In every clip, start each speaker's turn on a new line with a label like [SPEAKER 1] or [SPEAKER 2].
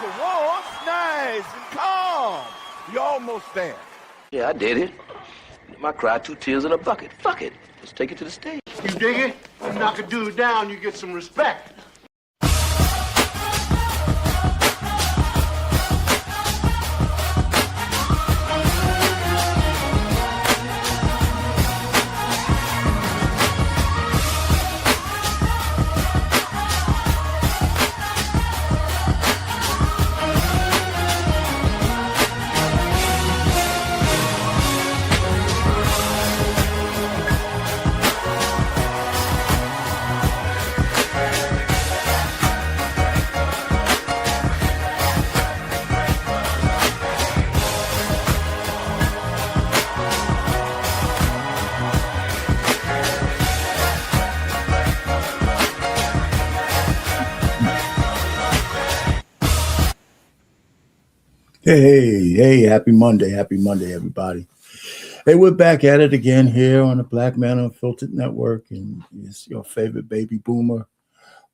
[SPEAKER 1] warm, nice and calm. You're almost there.
[SPEAKER 2] Yeah, I did it. I cried 2 tears in a bucket. Fuck it. Let's take it to the stage.
[SPEAKER 3] You dig it? You knock a dude down, you get some respect.
[SPEAKER 4] Hey, happy Monday, everybody. Hey, we're back at it again here on the Black Man Unfiltered Network, and it's your favorite baby boomer.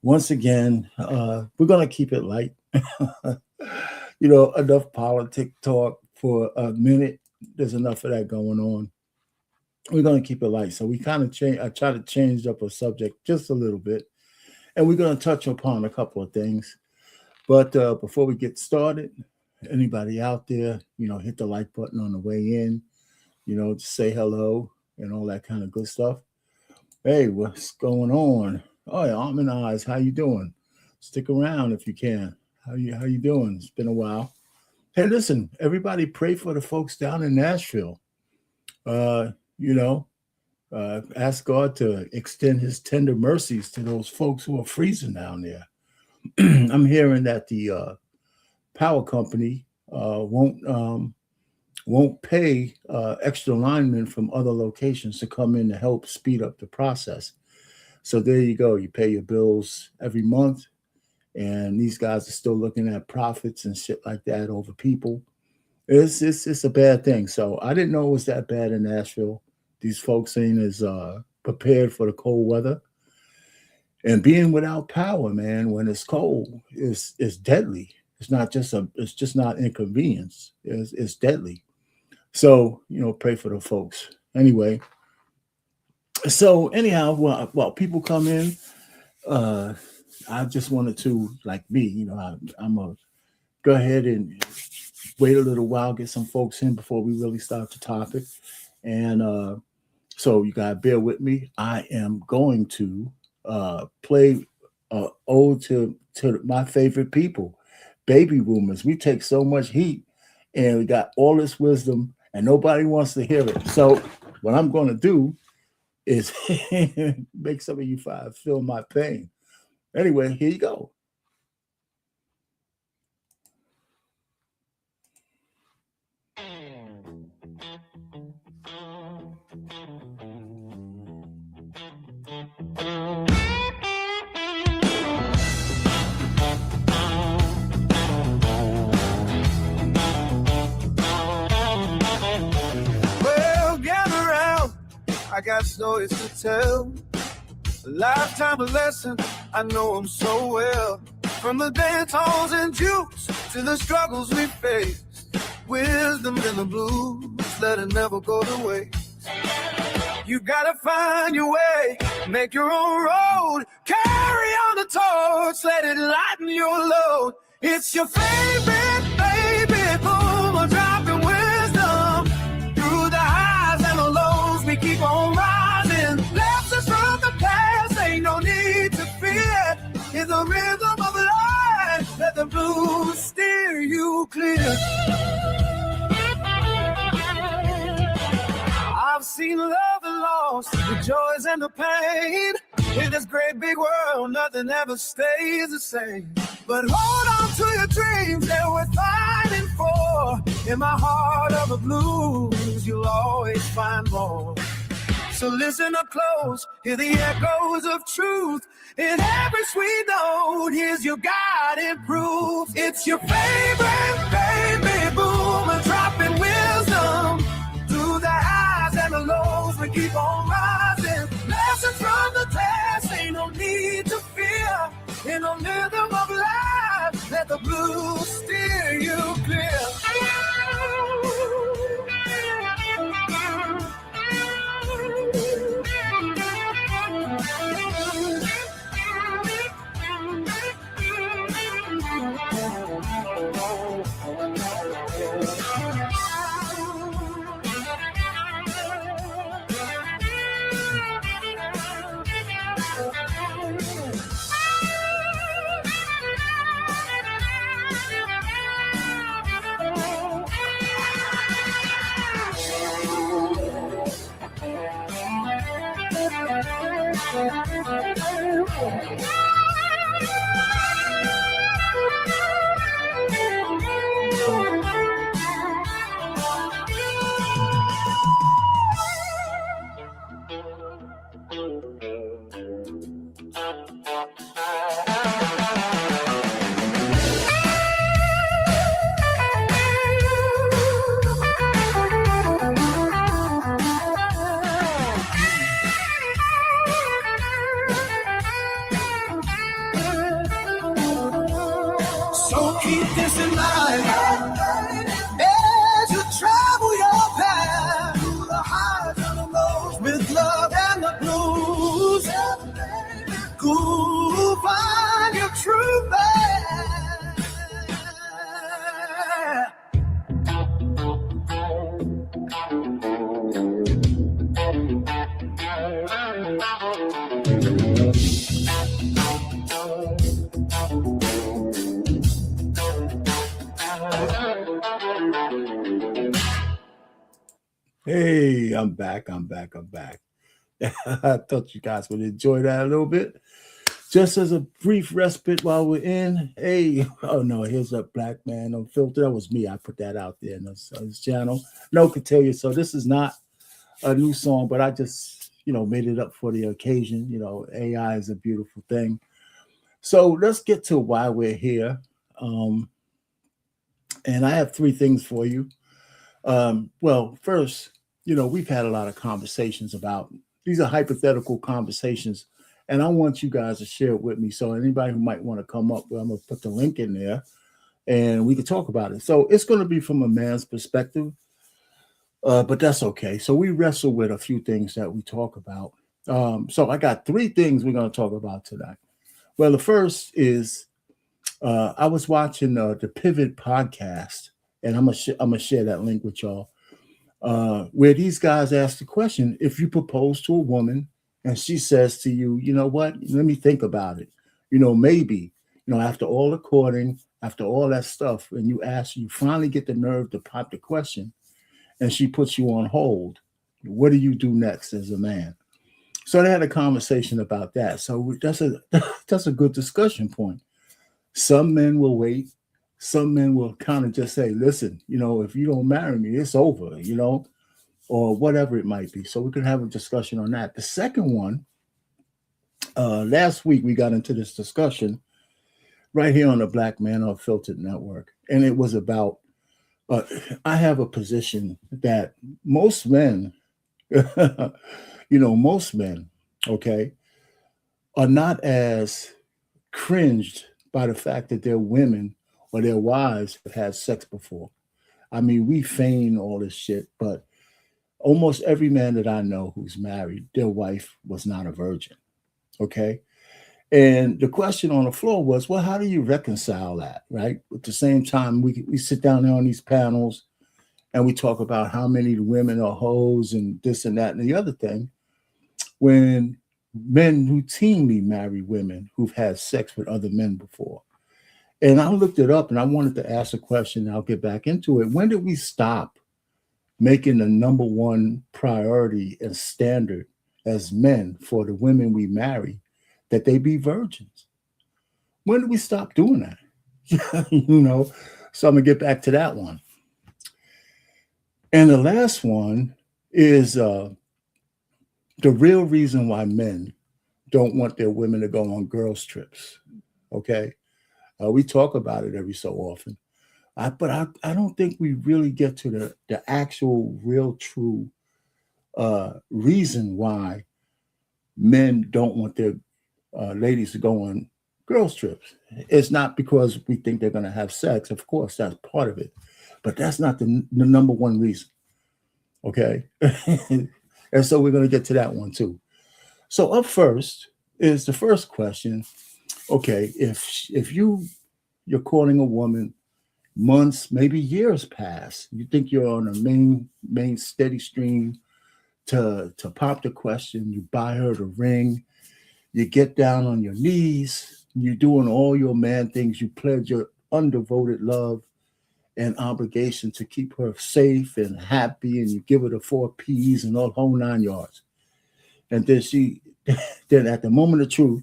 [SPEAKER 4] Once again, we're going to keep it light. Enough politic talk for a minute. There's enough of that going on. We're going to keep it light. So we kind of I try to change up a subject just a little bit, and we're going to touch upon a couple of things. But before we get started, anybody out there, hit the like button on the way in, just say hello and all that kind of good stuff. Hey, what's going on? Oh, yeah, Arm and Eyes, how you doing? Stick around if you can. How you doing? It's been a while. Hey, listen, everybody pray for the folks down in Nashville. Ask God to extend his tender mercies to those folks who are freezing down there. I'm hearing that the power company won't pay extra linemen from other locations to come in to help speed up the process. So there you go. You pay your bills every month, and these guys are still looking at profits and shit like that over people. It's a bad thing. So I didn't know it was that bad in Nashville. These folks ain't as prepared for the cold weather. And being without power, man, when it's cold, is deadly. It's just not inconvenience. It's deadly. So, pray for the folks. Anyway. So anyhow, well, people come in. I just wanted to, like me, I'm going to go ahead and wait a little while, get some folks in before we really start the topic. And so you got to bear with me. I am going to play ode to my favorite people. Baby boomers. We take so much heat and we got all this wisdom and nobody wants to hear it. So what I'm going to do is make some of you feel my pain. Anyway, here you go.
[SPEAKER 5] I got stories to tell, a lifetime of lessons I know them so well. From the dance halls and jukes to the struggles we face, wisdom in the blues, let it never go to waste. You gotta find your way, make your own road, carry on the torch, let it lighten your load. It's your favorite baby boomer, dropping wisdom through the highs and the lows. We keep on rising, lessons from the past, ain't no need to fear. In the rhythm of life, let the blues steer you clear. I've seen love and loss, the joys and the pain. In this great big world, nothing ever stays the same. But hold on to your dreams that we're fighting for. In my heart of the blues, you'll always find more. So listen up close, hear the echoes of truth. In every sweet note, here's your guiding proof. It's your favorite baby boomer, dropping wisdom through the highs and the lows. We keep on rising, lessons from the past, ain't no need to fear. In the rhythm of life, let the blues So keep this in mind as you travel your path through the highs and the lows with love and the blues. Go find your true
[SPEAKER 4] Hey, I'm back. I thought you guys would enjoy that a little bit. Just as a brief respite while we're in. Hey, oh no, here's a Black Man Unfiltered. That was me. I put that out there in this channel. No could tell you. So this is not a new song, but I just, made it up for the occasion. AI is a beautiful thing. So let's get to why we're here. And I have three things for you. Well, first, we've had a lot of conversations about, these are hypothetical conversations, and I want you guys to share it with me. So anybody who might want to come up, well, I'm going to put the link in there and we can talk about it. So it's going to be from a man's perspective, but that's okay. So we wrestle with a few things that we talk about. So I got three things we're going to talk about tonight. Well, the first is I was watching the Pivot podcast, and I'm gonna share that link with y'all, where these guys ask the question: if you propose to a woman and she says to you, you know what, let me think about it, maybe, after all the courting, after all that stuff, and you finally get the nerve to pop the question, and she puts you on hold, what do you do next as a man? So they had a conversation about that. So that's a good discussion point. Some men will wait. Some men will kind of just say, listen, if you don't marry me, it's over, or whatever it might be. So we can have a discussion on that. The second one, last week we got into this discussion right here on the Black Man Unfiltered Network. And it was about, I have a position that most men, most men, okay, are not as cringed by the fact that their women or their wives have had sex before. I mean, we feign all this shit, but almost every man that I know who's married, their wife was not a virgin, okay? And the question on the floor was, well, how do you reconcile that, right? At the same time, we sit down there on these panels and we talk about how many women are hoes and this and that and the other thing, when men routinely marry women who've had sex with other men before. And I looked it up and I wanted to ask a question, and I'll get back into it. When did we stop making the number one priority and standard as men for the women we marry that they be virgins? When did we stop doing that? So I'm gonna get back to that one. And the last one is the real reason why men don't want their women to go on girls' trips. Okay. We talk about it every so often. But I don't think we really get to the actual, real, true reason why men don't want their ladies to go on girls' trips. It's not because we think they're going to have sex. Of course, that's part of it. But that's not the number one reason. Okay? And so we're going to get to that one too. So up first is the first question. Okay, if you're courting a woman, months, maybe years pass, you think you're on a main steady stream to pop the question, you buy her the ring, you get down on your knees, you're doing all your man things, you pledge your undevoted love and obligation to keep her safe and happy, and you give her the 4 P's and all whole 9 yards. And then then at the moment of truth,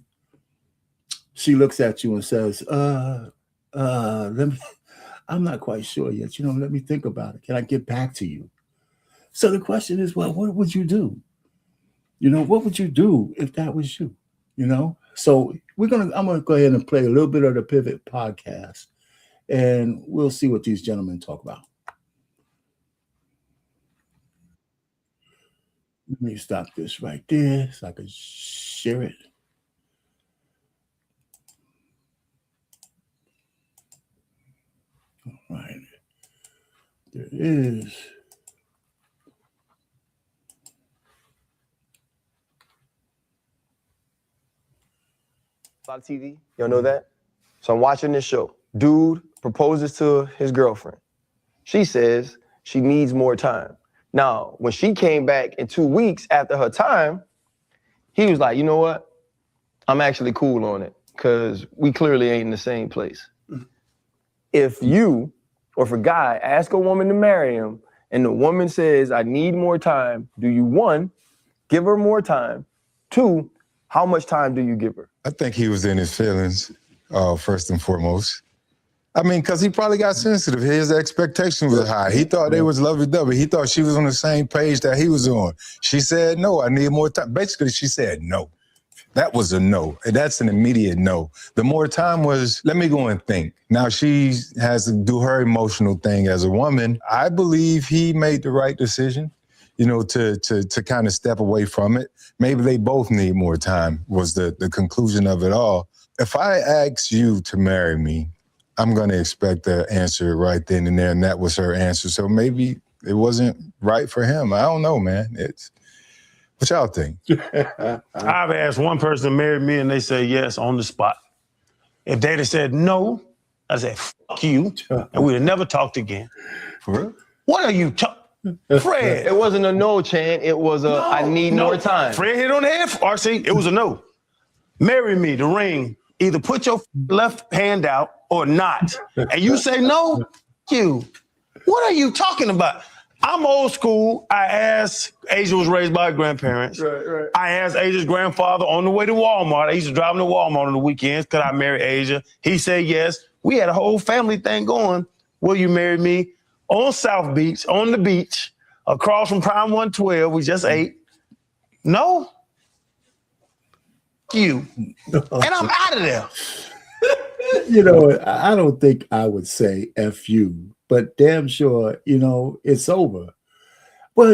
[SPEAKER 4] she looks at you and says, let me, I'm not quite sure yet. Let me think about it. Can I get back to you? So the question is, well, what would you do? What would you do if that was you? So I'm gonna go ahead and play a little bit of the Pivot podcast, and we'll see what these gentlemen talk about. Let me stop this right there so I can share it. All right. There it is.
[SPEAKER 6] A lot of TV. Y'all know that? So I'm watching this show. Dude proposes to his girlfriend. She says she needs more time. Now, when she came back in 2 weeks after her time, he was like, you know what? I'm actually cool on it because we clearly ain't in the same place. If you, or if a guy, ask a woman to marry him and the woman says, I need more time, do you, one, give her more time? Two, how much time do you give her?
[SPEAKER 7] I think he was in his feelings, first and foremost. I mean, because he probably got sensitive. His expectations were high. He thought they was lovey-dovey. He thought she was on the same page that he was on. She said, no, I need more time. Basically, she said no. That was a no. And that's an immediate no. The more time was, let me go and think. Now she has to do her emotional thing as a woman. I believe he made the right decision, to kind of step away from it. Maybe they both need more time was the conclusion of it all. If I ask you to marry me, I'm going to expect the answer right then and there, and that was her answer. So maybe it wasn't right for him. I don't know, man. What y'all think?
[SPEAKER 8] I've asked one person to marry me, and they say yes on the spot. If they'd have said no, I said, fuck you, and we'd have never talked again.
[SPEAKER 7] For real?
[SPEAKER 8] What are you talking? Fred.
[SPEAKER 6] It wasn't a no, Chan. It was a I need more time.
[SPEAKER 8] Fred hit on the head, RC. It was a no. Marry me, the ring. Either put your left hand out or not. And you say no, you. What are you talking about? I'm old school. I asked, Asia was raised by her grandparents.
[SPEAKER 6] Right.
[SPEAKER 8] I asked Asia's grandfather on the way to Walmart. I used to drive him to Walmart on the weekends. Could I marry Asia? He said yes. We had a whole family thing going. Will you marry me? On South Beach, on the beach, across from Prime 112. We just ate. No. You. And I'm out of there.
[SPEAKER 4] I don't think I would say F you, but damn sure, it's over. Well,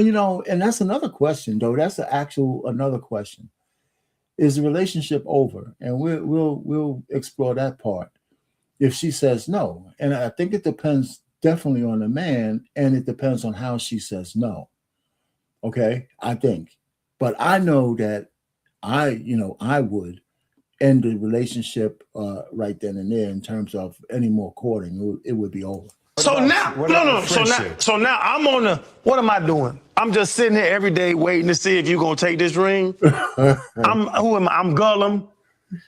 [SPEAKER 4] and that's another question, though. That's another question. Is the relationship over? And we'll explore that part if she says no. And I think it depends definitely on the man, and it depends on how she says no. Okay, I think. But I know that I would end the relationship right then and there in terms of any more courting. It would be over.
[SPEAKER 8] So now, So now I'm on the, what am I doing? I'm just sitting here every day waiting to see if you're going to take this ring. Who am I? I'm Gollum.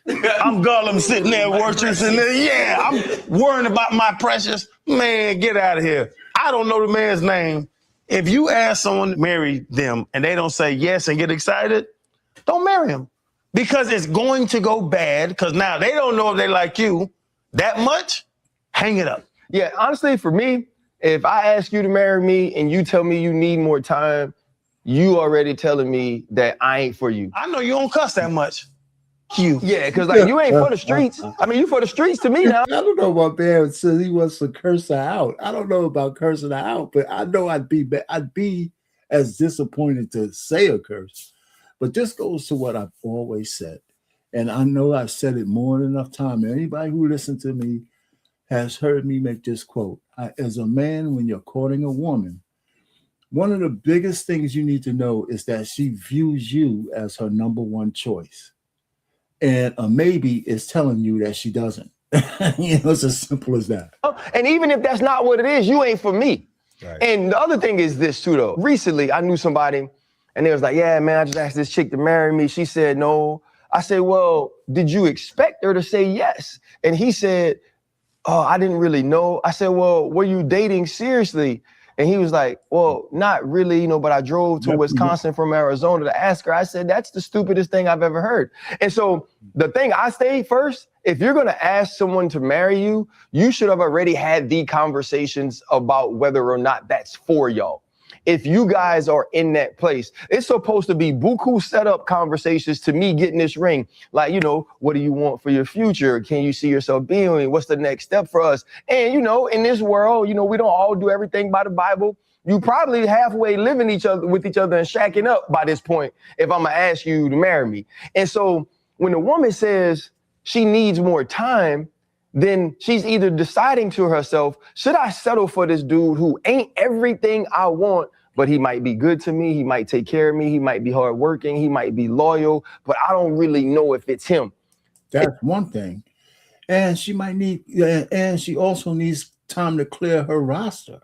[SPEAKER 8] I'm Gollum sitting there worshiping. Yeah, I'm worrying about my precious. Man, get out of here. I don't know the man's name. If you ask someone to marry them and they don't say yes and get excited, don't marry him. Because it's going to go bad, because now they don't know if they like you that much. Hang it up.
[SPEAKER 6] Yeah, honestly, for me, if I ask you to marry me and you tell me you need more time, you already telling me that I ain't for you.
[SPEAKER 8] I know you don't cuss that much. You.
[SPEAKER 6] Yeah, because you ain't for the streets. I mean, you for the streets to me now.
[SPEAKER 4] I don't know about man says he wants to curse her out. I don't know about cursing her out, but I know I'd be as disappointed to say a curse. But this goes to what I've always said. And I know I've said it more than enough time. Anybody who listened to me has heard me make this quote. As a man, when you're courting a woman, one of the biggest things you need to know is that she views you as her number one choice. And a maybe is telling you that she doesn't. It's as simple as that.
[SPEAKER 6] And even if that's not what it is, you ain't for me. Right. And the other thing is this too, though. Recently, I knew somebody and they was like, yeah, man, I just asked this chick to marry me. She said no. I said, well, did you expect her to say yes? And he said, oh, I didn't really know. I said, well, were you dating seriously? And he was like, well, not really, you know, but I drove to Wisconsin from Arizona to ask her. I said, that's the stupidest thing I've ever heard. And so the thing I say first, if you're going to ask someone to marry you, you should have already had the conversations about whether or not that's for y'all. If you guys are in that place, it's supposed to be buku setup conversations to me getting this ring. Like, you know, what do you want for your future? Can you see yourself being? What's the next step for us? And, you know, in this world, you know, we don't all do everything by the Bible. You probably halfway living with each other and shacking up by this point if I'm going to ask you to marry me. And so when a woman says she needs more time, then she's either deciding to herself, should I settle for this dude who ain't everything I want, but he might be good to me, he might take care of me, he might be hardworking, he might be loyal, but I don't really know if it's him.
[SPEAKER 4] That's one thing. And she might need, and she also needs time to clear her roster.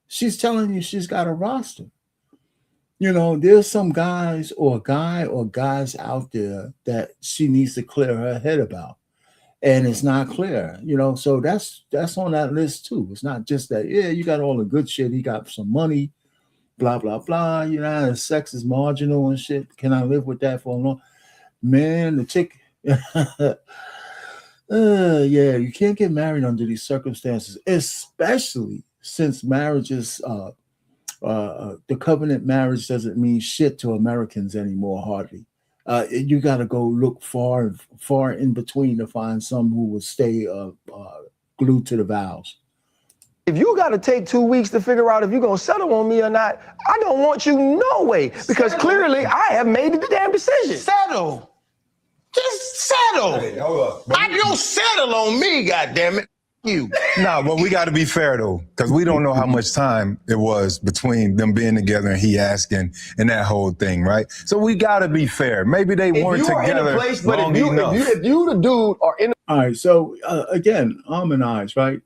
[SPEAKER 4] She's telling you she's got a roster. You know, there's some guys or guys out there that she needs to clear her head about. And it's not clear, you know, so that's on that list too. It's not just that, yeah, you got all the good shit. He got some money, blah, blah, blah. You know, sex is marginal and shit. Can I live with that for a long? Man, the chick, yeah, you can't get married under these circumstances, especially since marriages, the covenant marriage doesn't mean shit to Americans anymore, hardly. You got to go look far in between to find some who will stay glued to the vows.
[SPEAKER 6] If you got to take 2 weeks to figure out if you're going to settle on me or not, I don't want you no way, because clearly I have made the damn decision.
[SPEAKER 8] Settle. Just settle.
[SPEAKER 7] Hey, hold up.
[SPEAKER 8] I don't settle on me, goddammit. You.
[SPEAKER 7] No, but we got to be fair though, because we don't know how much time it was between them being together and he asking and that whole thing, right? So we got to be fair. Maybe they weren't together long enough.
[SPEAKER 6] If you the dude are in.
[SPEAKER 4] All right, so again, harmonize, right?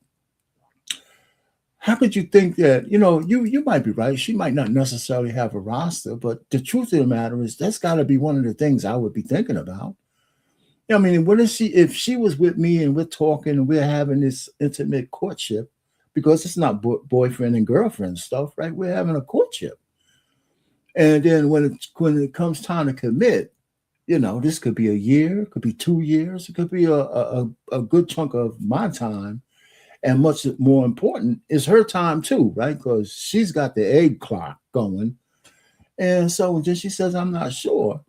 [SPEAKER 4] How could you think that, you know, you might be right. She might not necessarily have a roster, but the truth of the matter is that's got to be one of the things I would be thinking about. I mean, if she was with me and we're talking and we're having this intimate courtship, because it's not boyfriend and girlfriend stuff, right? We're having a courtship. And then when it comes time to commit, you know, this could be a year, it could be 2 years, it could be a good chunk of my time. And much more important is her time too, right? Because she's got the egg clock going. And so then she says, I'm not sure.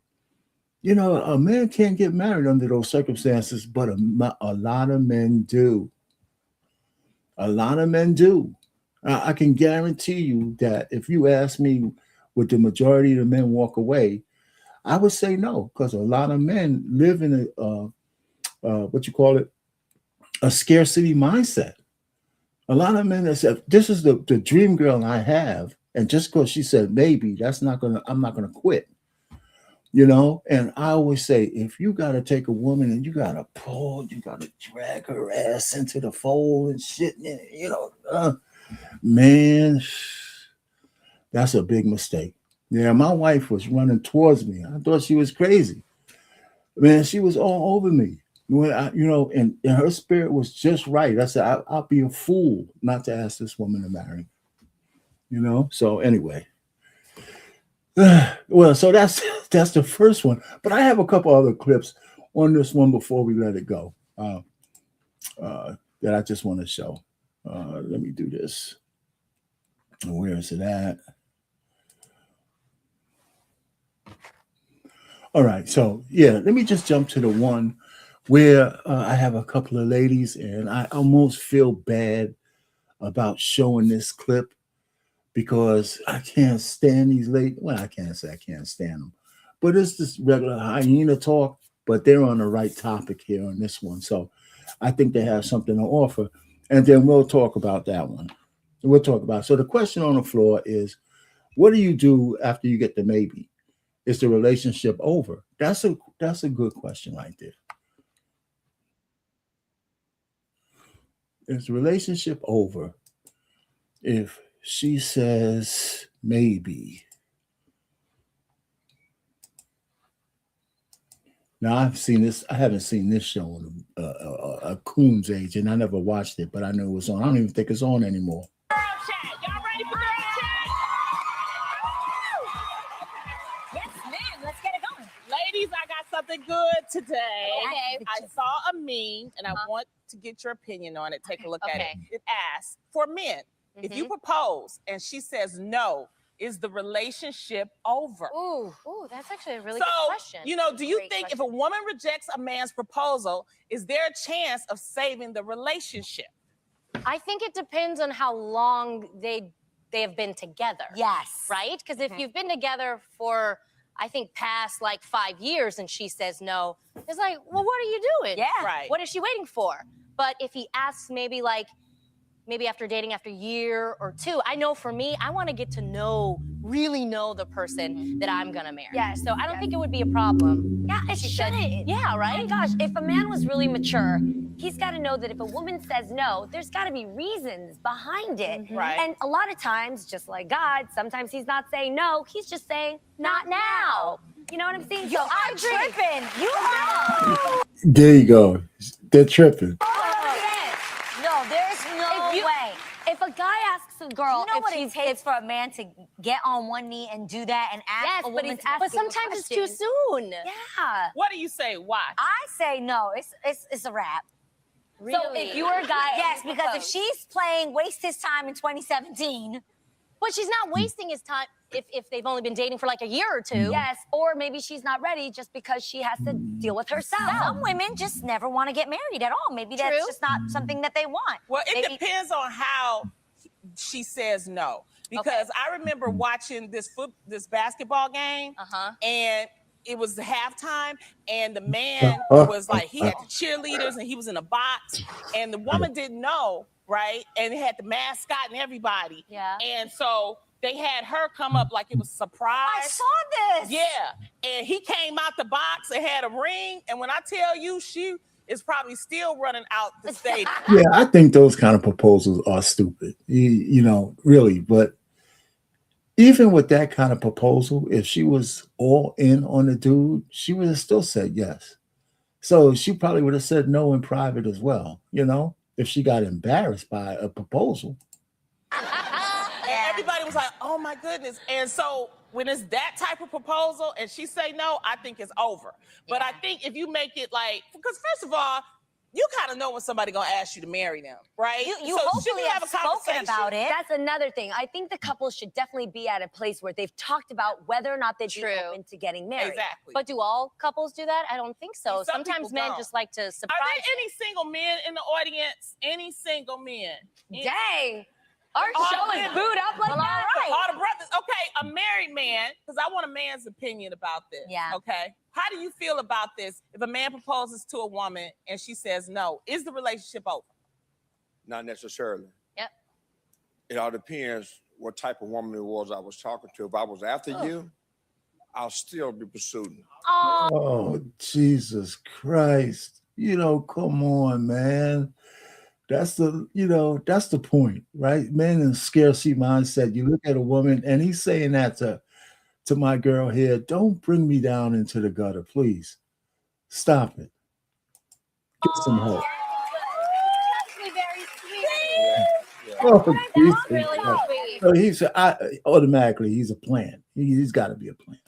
[SPEAKER 4] You know, a man can't get married under those circumstances, but a lot of men do. A lot of men do. I can guarantee you that if you ask me, would the majority of the men walk away, I would say no, because a lot of men live in a scarcity mindset. A lot of men that said, this is the dream girl I have, and just because she said maybe, I'm not gonna quit. You know, and I always say, if you got to take a woman and you got to drag her ass into the fold and shit, you know, man, that's a big mistake. Yeah, my wife was running towards me. I thought she was crazy. Man, she was all over me. And her spirit was just right. I said, I'll be a fool not to ask this woman to marry. You know, so anyway. Well, so that's the first one, but I have a couple other clips on this one before we let it go that I just want to show. Let me do this. Where is it at? All right, so yeah, let me just jump to the one where I have a couple of ladies, and I almost feel bad about showing this clip, because I can't stand these ladies. Well, I can't say I can't stand them, but it's just regular hyena talk, but they're on the right topic here on this one. So I think they have something to offer. And then we'll talk about that one. So the question on the floor is, what do you do after you get the maybe? Is the relationship over? That's a good question right there. Is the relationship over if she says maybe? Now I haven't seen this show in a coon's age, and I never watched it, but I know it was on. I don't even think it's on anymore.
[SPEAKER 9] Y'all ready for I got something good today.
[SPEAKER 10] Okay.
[SPEAKER 9] I saw a meme, and I want to get your opinion on it. Take a look at it. It asks, for men, if you propose and she says no, is the relationship over?
[SPEAKER 10] Ooh, that's actually a really good question.
[SPEAKER 9] You know, do you think if a woman rejects a man's proposal, is there a chance of saving the relationship?
[SPEAKER 10] I think it depends on how long they have been together.
[SPEAKER 11] Yes.
[SPEAKER 10] Right? Because if you've been together for, I think, past like 5 years and she says no, it's like, well, what are you doing?
[SPEAKER 11] Yeah.
[SPEAKER 9] Right.
[SPEAKER 10] What is she waiting for? But if he asks maybe after dating after a year or two, I know for me, I want to get to really know the person that I'm gonna marry.
[SPEAKER 11] Yeah.
[SPEAKER 10] So I don't think it would be a problem.
[SPEAKER 11] Yeah, it shouldn't.
[SPEAKER 10] Yeah, right?
[SPEAKER 11] Oh my gosh, if a man was really mature, he's got to know that if a woman says no, there's got to be reasons behind it.
[SPEAKER 9] Right.
[SPEAKER 11] And a lot of times, just like God, sometimes he's not saying no, he's just saying not now. You know what I'm saying? I'm tripping. You are.
[SPEAKER 4] There you go. They're tripping.
[SPEAKER 11] No, there's no way.
[SPEAKER 12] If a guy asks a girl,
[SPEAKER 11] You know
[SPEAKER 12] if
[SPEAKER 11] what it
[SPEAKER 12] she's,
[SPEAKER 11] takes
[SPEAKER 12] if for a man to get on one knee and do that and ask
[SPEAKER 10] Yes,
[SPEAKER 12] a
[SPEAKER 10] but
[SPEAKER 12] woman
[SPEAKER 10] he's
[SPEAKER 12] to ask
[SPEAKER 10] but sometimes it's too soon.
[SPEAKER 12] Yeah.
[SPEAKER 9] What do you say? Why?
[SPEAKER 12] I say no. It's a wrap.
[SPEAKER 10] Really?
[SPEAKER 12] So if you were a guy, yes,
[SPEAKER 10] and you
[SPEAKER 12] because if
[SPEAKER 10] propose.
[SPEAKER 12] she's playing waste his time in 2017,
[SPEAKER 10] But she's not wasting his time if they've only been dating for like a year or two.
[SPEAKER 12] yes, or maybe she's not ready just because she has to deal with herself. Some women just never want to get married at all. Maybe that's
[SPEAKER 10] True.
[SPEAKER 12] just not something that they want.
[SPEAKER 9] Well, it
[SPEAKER 12] Maybe-
[SPEAKER 9] depends on how she says no. Because I remember watching this basketball game, and it was halftime, and the man was like, he had the cheerleaders, and he was in a box, and the woman didn't know, right? And it had the mascot and everybody.
[SPEAKER 10] Yeah.
[SPEAKER 9] And so they had her come up like it was a surprise.
[SPEAKER 12] I saw this.
[SPEAKER 9] Yeah. And he came out the box and had a ring, and when I tell you, she is probably still running out the stadium.
[SPEAKER 4] Yeah, I think those kind of proposals are stupid. You know, really. But even with that kind of proposal, if she was all in on the dude, she would have still said yes. So she probably would have said no in private as well, you know, if she got embarrassed by a proposal.
[SPEAKER 9] And everybody was like, oh my goodness. And so when it's that type of proposal and she say no, I think it's over. But I think if you make it like, because first of all, you kind of know when somebody gonna ask you to marry them, right?
[SPEAKER 12] You
[SPEAKER 9] so
[SPEAKER 12] hopefully
[SPEAKER 9] should we have a
[SPEAKER 12] spoken
[SPEAKER 9] conversation
[SPEAKER 12] about it.
[SPEAKER 11] That's another thing. I think the couple should definitely be at a place where they've talked about whether or not they'd be
[SPEAKER 10] True.
[SPEAKER 11] open to getting married.
[SPEAKER 9] Exactly.
[SPEAKER 10] But do all couples do that? I don't think so.
[SPEAKER 9] Some
[SPEAKER 10] Sometimes
[SPEAKER 9] people
[SPEAKER 10] men
[SPEAKER 9] don't.
[SPEAKER 10] just like to surprise.
[SPEAKER 9] Are there any single men in the audience? Any single men?
[SPEAKER 11] Dang. Our
[SPEAKER 9] All
[SPEAKER 11] show
[SPEAKER 9] the
[SPEAKER 11] is
[SPEAKER 9] men.
[SPEAKER 11] booed up like
[SPEAKER 9] Well,
[SPEAKER 11] that.
[SPEAKER 9] all the brothers. Okay, a married man, because I want a man's opinion about this.
[SPEAKER 11] Yeah.
[SPEAKER 9] Okay. How do you feel about this? If a man proposes to a woman and she says no, is the relationship over?
[SPEAKER 1] Not necessarily.
[SPEAKER 10] Yep.
[SPEAKER 1] It all depends what type of woman it was I was talking to. If I was after you, I'll still be pursuing.
[SPEAKER 4] Oh, Jesus Christ. You know, come on, man. That's the point, right? Men in scarcity mindset. You look at a woman and he's saying that to my girl here, don't bring me down into the gutter, please. Stop it. Get some help.
[SPEAKER 10] Actually very sweet.
[SPEAKER 4] Oh, Jesus
[SPEAKER 10] Really
[SPEAKER 4] Christ.
[SPEAKER 10] sweet.
[SPEAKER 4] So he's automatically he's a plan. He's got to be a plan.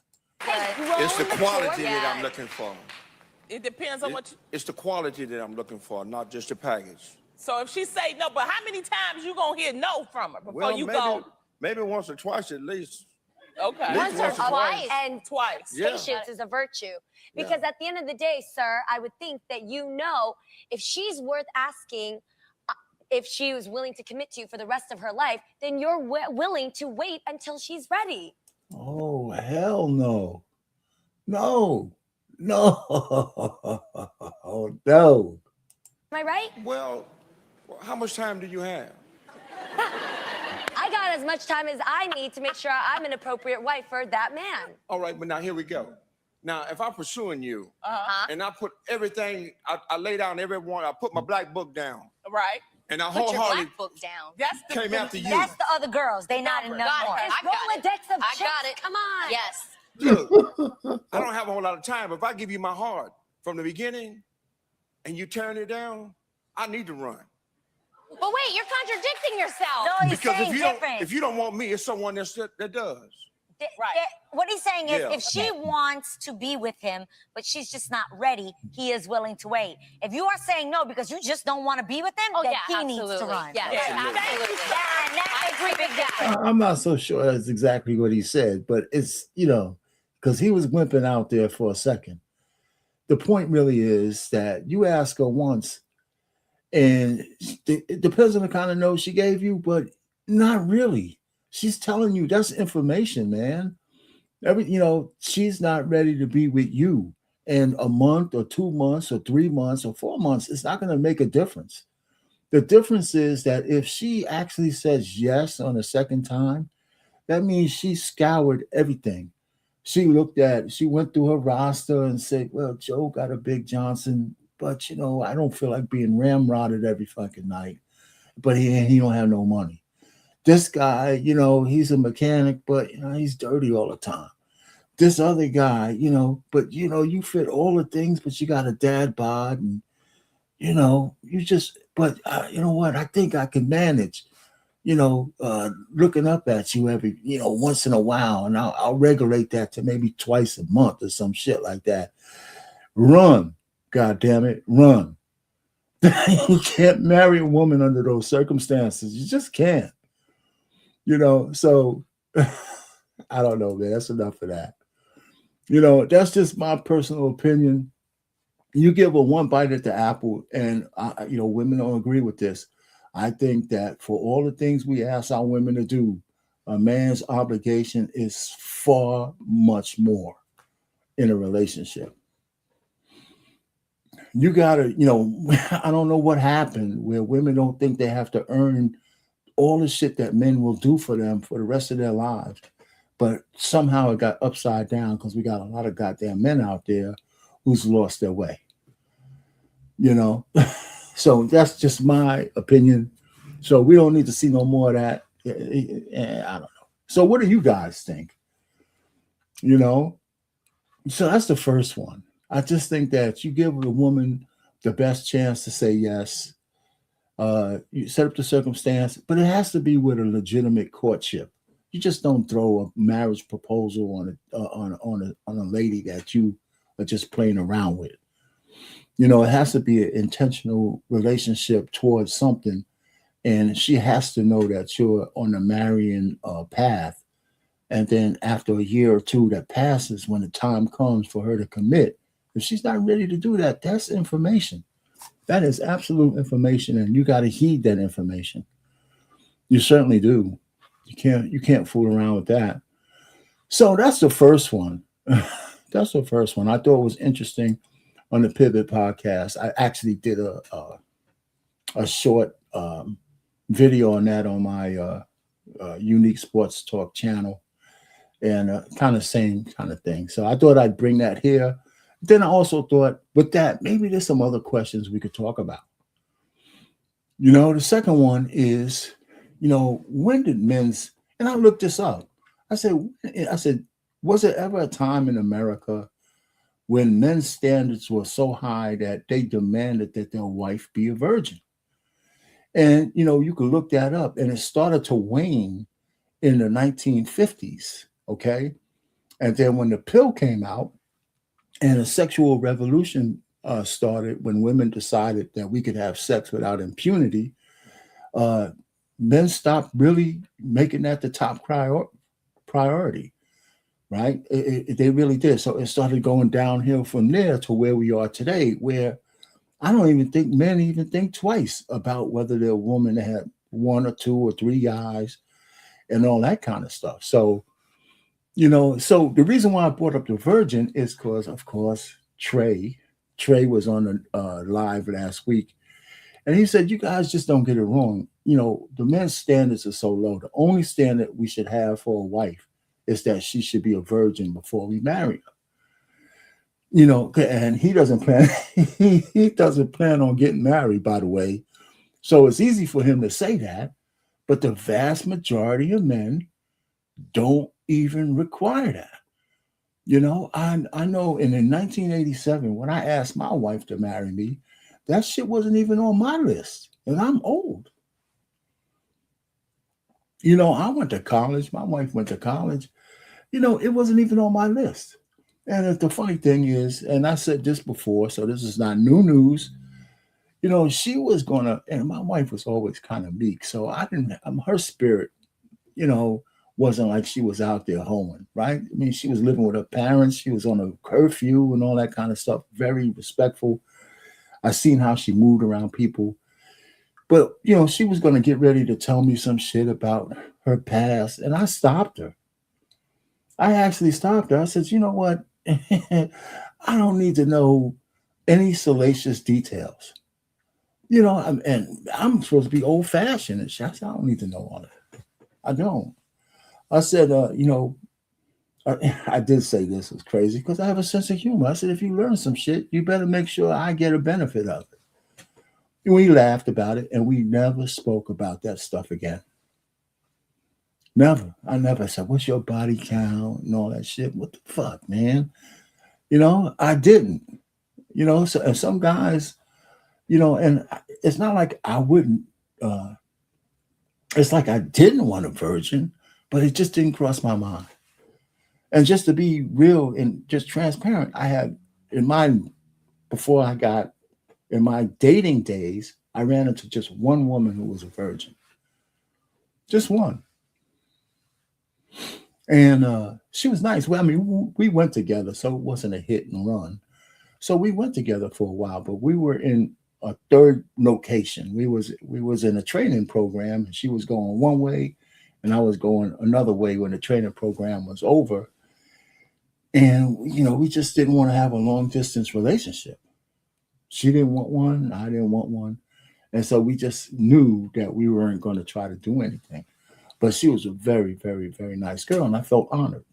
[SPEAKER 1] It's the quality that I'm looking for.
[SPEAKER 9] It depends on what you...
[SPEAKER 1] It's the quality that I'm looking for, not just the package.
[SPEAKER 9] So if she say no, but how many times you gonna hear no from her before you go?
[SPEAKER 1] Maybe once or twice at least.
[SPEAKER 9] Okay.
[SPEAKER 11] Once or twice. And
[SPEAKER 9] twice.
[SPEAKER 1] Yeah.
[SPEAKER 11] patience is a virtue. Because at the end of the day, sir, I would think that you know if she's worth asking, if she was willing to commit to you for the rest of her life, then you're willing to wait until she's ready.
[SPEAKER 4] Oh, hell no. No. No. No.
[SPEAKER 11] Am I right?
[SPEAKER 1] Well, how much time do you have?
[SPEAKER 11] I got as much time as I need to make sure I'm an appropriate wife for that man.
[SPEAKER 1] All right, but now here we go. Now, if I'm pursuing you and I put everything, I lay down everyone, I put my black book down.
[SPEAKER 9] Right.
[SPEAKER 1] And I
[SPEAKER 10] Put your
[SPEAKER 1] wholeheartedly
[SPEAKER 10] black book down.
[SPEAKER 9] That's the
[SPEAKER 1] came after you.
[SPEAKER 12] That's the other girls. They not enough more.
[SPEAKER 10] Got it. I got it.
[SPEAKER 11] Rolodex of
[SPEAKER 10] I
[SPEAKER 11] chicks.
[SPEAKER 10] got it.
[SPEAKER 11] Come on.
[SPEAKER 10] Yes.
[SPEAKER 1] Look, I don't have a whole lot of time. If I give you my heart from the beginning and you turn it down, I need to run.
[SPEAKER 10] But wait, you're contradicting yourself.
[SPEAKER 12] No, he's
[SPEAKER 1] Because
[SPEAKER 12] saying different.
[SPEAKER 1] if you don't want me, it's someone else that does.
[SPEAKER 12] What he's saying is,
[SPEAKER 1] Yeah.
[SPEAKER 12] if she wants to be with him, but she's just not ready, he is willing to wait. If you are saying no because you just don't want to be with him, then he needs to run.
[SPEAKER 10] Yeah,
[SPEAKER 1] Absolutely.
[SPEAKER 10] I agree with that.
[SPEAKER 4] I'm not so sure that's exactly what he said, but it's, because he was wimping out there for a second. The point really is that you ask her once, and it depends on the kind of note she gave you, but not really. She's telling you that's information, man. She's not ready to be with you. And a month or 2 months or 3 months or 4 months, it's not going to make a difference. The difference is that if she actually says yes on the second time, that means she scoured everything. She went through her roster and said, well, Joe got a Big Johnson, but I don't feel like being ramrodded every fucking night. But he don't have no money. This guy, he's a mechanic, but he's dirty all the time. This other guy, but you fit all the things, but you got a dad bod, and but you know what? I think I can manage, looking up at you every, once in a while, and I'll regulate that to maybe twice a month or some shit like that. Run, God damn it, run. You can't marry a woman under those circumstances. You just can't. So I don't know, man. That's enough of that. That's just my personal opinion. You give her one bite at the apple, and women don't agree with this. I think that for all the things we ask our women to do, a man's obligation is far much more in a relationship. You gotta, I don't know what happened where women don't think they have to earn all the shit that men will do for them for the rest of their lives. But somehow it got upside down because we got a lot of goddamn men out there who's lost their way. So that's just my opinion. So we don't need to see no more of that. I don't know. So what do you guys think? So that's the first one. I just think that you give the woman the best chance to say yes. You set up the circumstance, but it has to be with a legitimate courtship. You just don't throw a marriage proposal on a lady that you are just playing around with. It has to be an intentional relationship towards something, and she has to know that you're on a marrying path. And then after a year or two that passes, when the time comes for her to commit, if she's not ready to do that, that's information. That is absolute information, and you got to heed that information. You certainly do. You can't fool around with that. So that's the first one. That's the first one. I thought it was interesting on the Pivot podcast. I actually did a short video on that on my Unique Sports Talk channel, and kind of same kind of thing. So I thought I'd bring that here. Then I also thought with that, maybe there's some other questions we could talk about. The second one is, when did men's, and I looked this up. I said, was there ever a time in America when men's standards were so high that they demanded that their wife be a virgin? And, you could look that up, and it started to wane in the 1950s. Okay. And then when the pill came out and a sexual revolution started, when women decided that we could have sex without impunity, men stopped really making that the top priority, right? They really did. So it started going downhill from there to where we are today, where I don't even think men even think twice about whether they're a woman that had 1 or 2 or 3 guys and all that kind of stuff. So, so the reason why I brought up the virgin is because, of course, Trey was on the live last week, and he said, you guys just don't get it wrong. The men's standards are so low. The only standard we should have for a wife is that she should be a virgin before we marry her. And he doesn't plan, he doesn't plan on getting married, by the way. So it's easy for him to say that, but the vast majority of men don't even require that. I know, and in 1987, when I asked my wife to marry me, that shit wasn't even on my list, and I'm old. I went to college. My wife went to college, it wasn't even on my list. And the funny thing is, and I said this before, so this is not new news. She was gonna, and my wife was always kind of meek, so I didn't. Her spirit, you know, wasn't like she was out there hoeing, right? I mean, she was living with her parents. She was on a curfew and all that kind of stuff. Very respectful. I seen how she moved around people. But, she was going to get ready to tell me some shit about her past. And I stopped her. I actually stopped her. I said, you know what? I don't need to know any salacious details. And I'm supposed to be old fashioned and shit. I said, I don't need to know all that. I don't. I said, I did say this was crazy because I have a sense of humor. I said, if you learn some shit, you better make sure I get a benefit of it. We laughed about it and we never spoke about that stuff again. Never. I never said, what's your body count and all that shit? What the fuck, man? I didn't. So and some guys, and it's not like I wouldn't, it's like I didn't want a virgin, but it just didn't cross my mind. And just to be real and just transparent, I had before I got in my dating days, I ran into just one woman who was a virgin. Just one. And she was nice. Well, I mean, we went together, so it wasn't a hit and run. So we went together for a while, but we were in a third location. We was in a training program, and she was going one way, and I was going another way when the training program was over. And, we just didn't want to have a long distance relationship. She didn't want one. I didn't want one. And so we just knew that we weren't going to try to do anything. But she was a very, very, very nice girl, and I felt honored.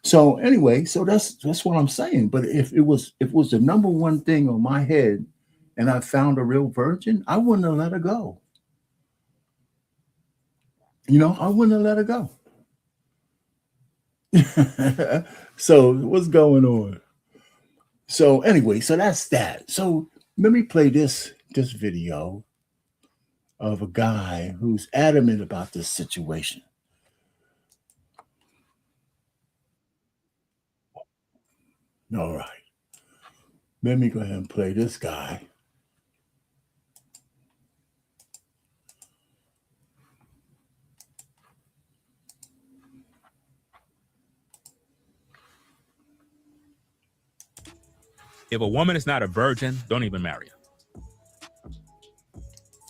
[SPEAKER 4] So anyway, so that's what I'm saying. But if it was the number one thing on my head and I found a real virgin, I wouldn't have let her go. I wouldn't have let her go. So what's going on? So anyway, so that's that. So let me play this video of a guy who's adamant about this situation. All right. Let me go ahead and play this guy.
[SPEAKER 13] If a woman is not a virgin, don't even marry her.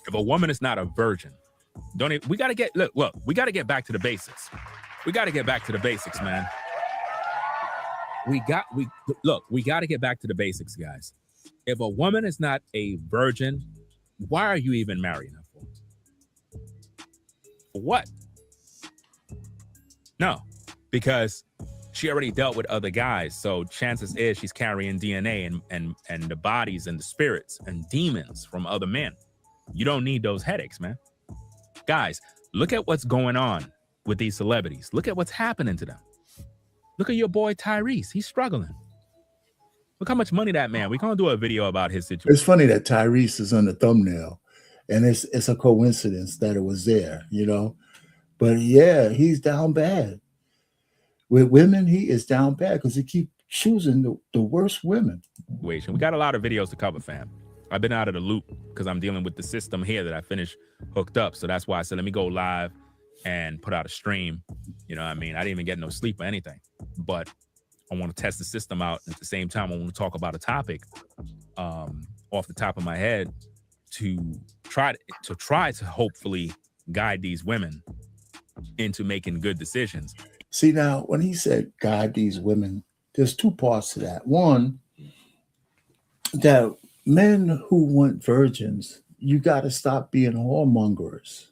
[SPEAKER 13] If a woman is not a virgin, we got to get back to the basics. We got to get back to the basics, man. We got to get back to the basics, guys. If a woman is not a virgin, why are you even marrying her for? For what? No, because she already dealt with other guys, so chances is she's carrying DNA and the bodies and the spirits and demons from other men. You don't need those headaches, man. Guys, look at what's going on with these celebrities. Look at what's happening to them. Look at your boy Tyrese. He's struggling. Look how much money that man. We're going to do a video about his situation.
[SPEAKER 4] It's funny that Tyrese is on the thumbnail, and it's a coincidence that it was there, But yeah, he's down bad. With women, he is down bad because he keeps choosing the worst women.
[SPEAKER 13] We got a lot of videos to cover, fam. I've been out of the loop because I'm dealing with the system here that I finished hooked up. So that's why I said, let me go live and put out a stream. You know what I mean? I didn't even get no sleep or anything. But I want to test the system out. At the same time, I want to talk about a topic off the top of my head to try to hopefully guide these women into making good decisions.
[SPEAKER 4] See, now, when he said guide these women, there's two parts to that. One, that men who want virgins, you got to stop being whoremongers,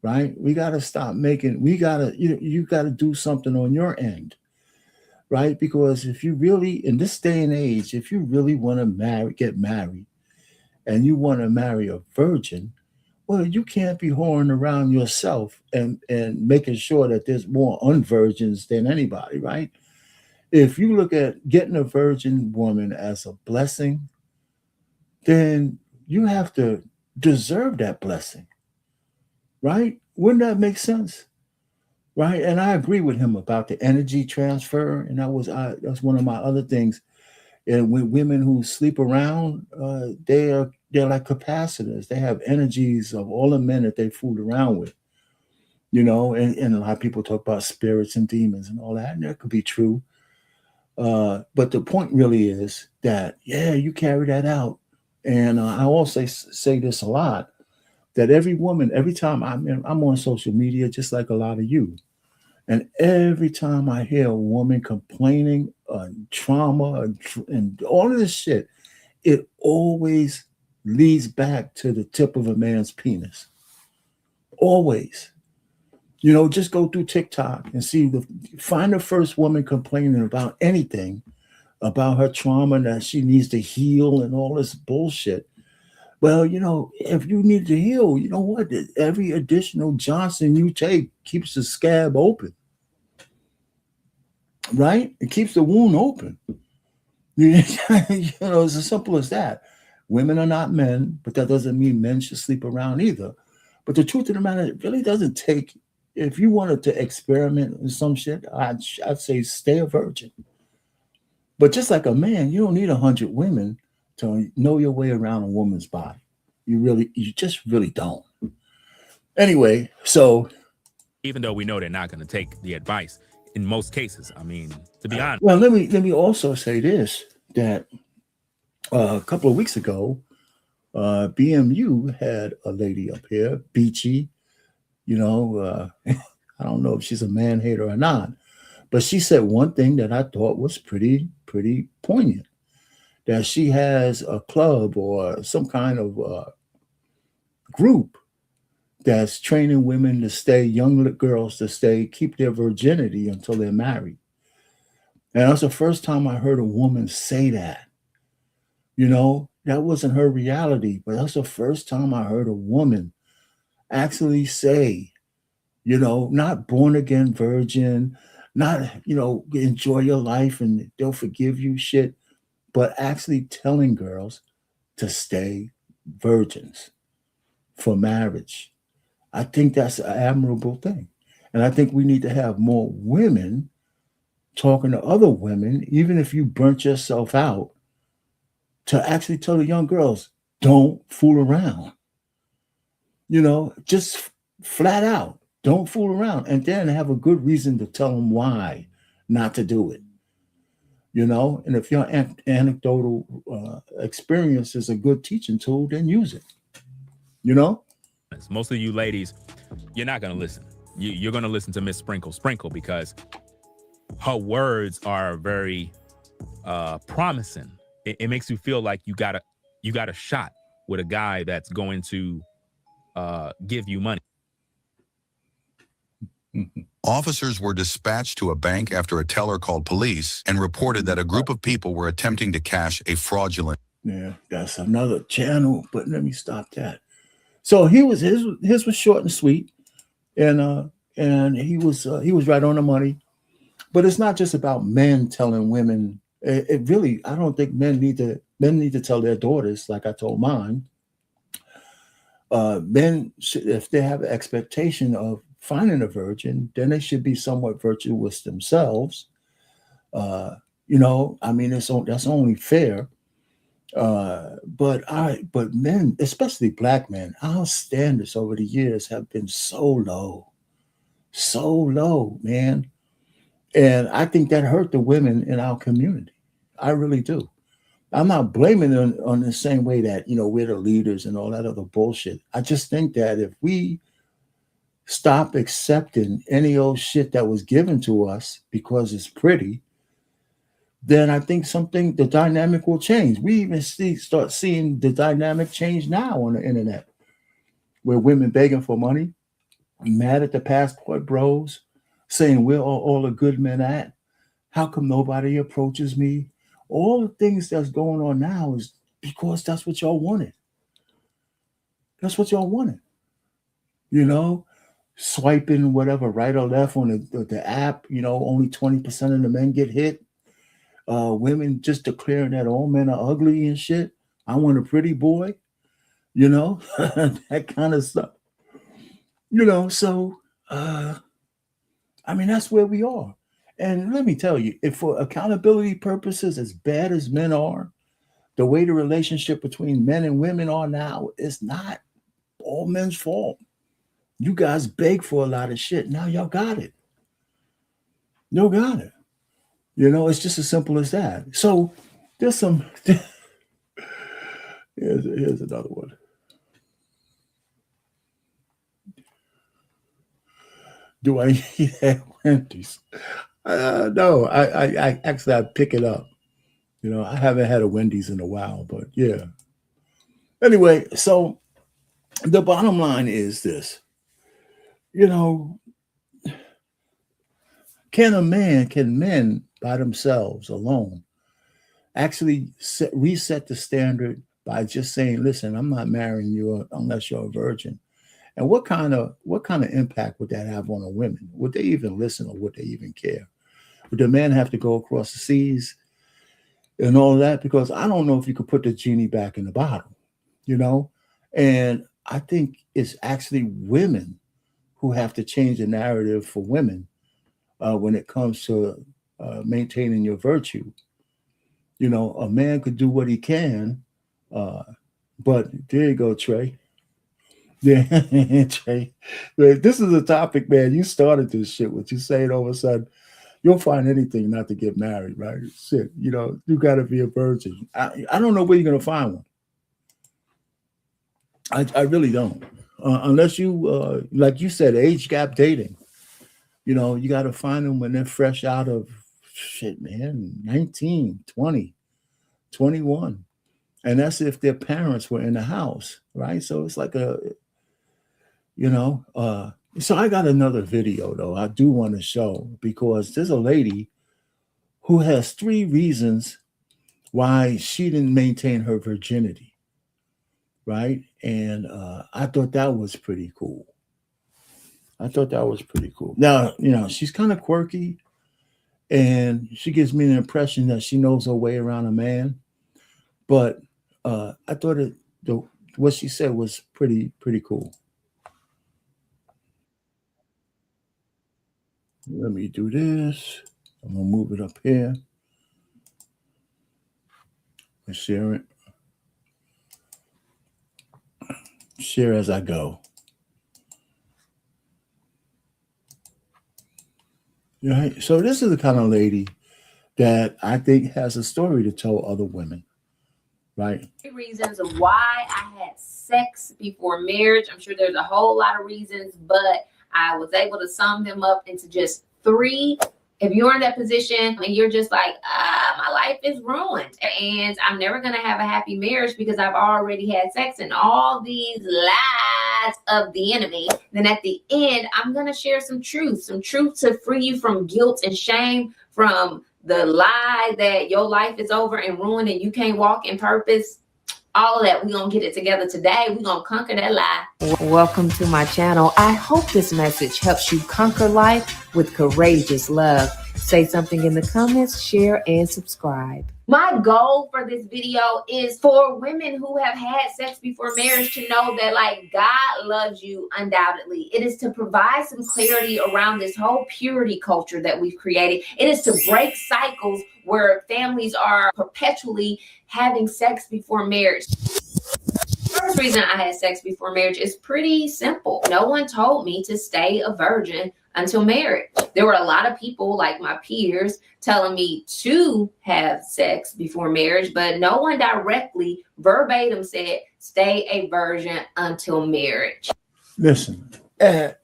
[SPEAKER 4] right? We got to stop you got to do something on your end, right? Because if you really, in this day and age, if you really want to get married and you want to marry a virgin, well, you can't be whoring around yourself and making sure that there's more unvirgins than anybody, right? If you look at getting a virgin woman as a blessing, then you have to deserve that blessing, right? Wouldn't that make sense? right? And I agree with him about the energy transfer, and that's one of my other things. And with women who sleep around, they're like capacitors. They have energies of all the men that they fooled around with, and a lot of people talk about spirits and demons and all that, and that could be true. But the point really is that, yeah, you carry that out. And I also say this a lot, that every woman, every time I'm on social media, just like a lot of you, and every time I hear a woman complaining trauma and all of this shit, it always leads back to the tip of a man's penis. Always. Just go through TikTok and find the first woman complaining about anything, about her trauma that she needs to heal and all this bullshit. Well, if you need to heal, you know what? Every additional Johnson you take keeps the scab open. Right? It keeps the wound open. It's as simple as that. Women are not men, but that doesn't mean men should sleep around either. But the truth of the matter, it really doesn't take. If you wanted to experiment with some shit, I'd say stay a virgin. But just like a man, you don't need 100 women to know your way around a woman's body. You just really don't. Anyway, so
[SPEAKER 13] even though we know they're not going to take the advice in most cases, I mean, to be honest.
[SPEAKER 4] Well, let me also say this, that a couple of weeks ago, BMU had a lady up here, Beachy. I don't know if she's a man hater or not, but she said one thing that I thought was pretty poignant, that she has a club or some kind of group that's training women to stay, young girls to keep their virginity until they're married. And that's the first time I heard a woman say that. That wasn't her reality, but that's the first time I heard a woman actually say, not born again virgin, not, enjoy your life and they'll forgive you shit, but actually telling girls to stay virgins for marriage. I think that's an admirable thing. And I think we need to have more women talking to other women, even if you burnt yourself out, to actually tell the young girls, don't fool around. Just flat out, don't fool around. And then have a good reason to tell them why not to do it. And if your anecdotal experience is a good teaching tool, then use it.
[SPEAKER 13] Most of you ladies, you're not going to listen. You're going to listen to Miss Sprinkle because her words are very promising. It makes you feel like you got a shot with a guy that's going to give you money.
[SPEAKER 14] Officers were dispatched to a bank after a teller called police and reported that a group of people were attempting to cash a fraudulent.
[SPEAKER 4] Yeah, that's another channel, but let me stop that. So his was short and sweet, and he was right on the money. But it's not just about men telling women. It really, I don't think men need to tell their daughters, like I told mine. Men should, if they have an expectation of finding a virgin, then they should be somewhat virtuous themselves. I mean, that's only fair. But men, especially black men, our standards over the years have been so low, man. And I think that hurt the women in our community. I really do. I'm not blaming them on the same way that, we're the leaders and all that other bullshit. I just think that if we stop accepting any old shit that was given to us because it's pretty, then I think the dynamic will change. We even start seeing the dynamic change now on the internet, where women begging for money, mad at the passport bros, saying where are all the good men at? How come nobody approaches me? All the things that's going on now is because that's what y'all wanted. That's what y'all wanted. Swiping whatever, right or left on the app, only 20% of the men get hit. Women just declaring that all men are ugly and shit. I want a pretty boy, that kind of stuff. So I mean, that's where we are. And let me tell you, if for accountability purposes, as bad as men are, the way the relationship between men and women are now is not all men's fault. You guys beg for a lot of shit. Now y'all got it. You got it. It's just as simple as that. So there's some. Here's another one. Do I eat at Wendy's? No, I actually I pick it up. I haven't had a Wendy's in a while, but yeah. Anyway, so the bottom line is this. Can men by themselves alone actually reset the standard by just saying, listen, I'm not marrying you unless you're a virgin? And what kind of impact would that have on a women? Would they even listen, or would they even care? Would the man have to go across the seas and all of that? Because I don't know if you could put the genie back in the bottle, And I think it's actually women who have to change the narrative for women when it comes to maintaining your virtue. A man could do what he can, but there you go, Trey. Yeah, Trey. This is a topic, man. You started this shit. What you saying all of a sudden, you'll find anything not to get married, right? Shit, you got to be a virgin. I don't know where you're gonna find one. I really don't, unless you like you said, age gap dating. You got to find them when they're fresh out of shit, man, 19, 20, 21. And that's if their parents were in the house, right? So it's like so I got another video, though, I do want to show, because there's a lady who has 3 reasons why she didn't maintain her virginity, right? And I thought that was pretty cool. Now, she's kind of quirky, and she gives me the impression that she knows her way around a man. But I thought what she said was pretty cool. Let me do this. I'm gonna move it up here and share it. Share as I go. Right. So this is the kind of lady that I think has a story to tell other women. Right.
[SPEAKER 15] Reasons of why I had sex before marriage. I'm sure there's a whole lot of reasons, but I was able to sum them up into just 3. If you're in that position and you're just like, my life is ruined and I'm never going to have a happy marriage because I've already had sex and all these lies of the enemy, then at the end, I'm going to share some truth to free you from guilt and shame, from the lie that your life is over and ruined and you can't walk in purpose. All of that, we're going to get it together today. We're going to conquer that lie.
[SPEAKER 16] Welcome to my channel. I hope this message helps you conquer life with courageous love. Say something in the comments, share, and subscribe.
[SPEAKER 15] My goal for this video is for women who have had sex before marriage to know that, like, God loves you undoubtedly. It is to provide some clarity around this whole purity culture that we've created. It is to break cycles where families are perpetually having sex before marriage. First reason I had sex before marriage is pretty simple. No one told me to stay a virgin until marriage. There were a lot of people, like my peers, telling me to have sex before marriage, but no one directly verbatim said stay a virgin until marriage.
[SPEAKER 4] Listen, it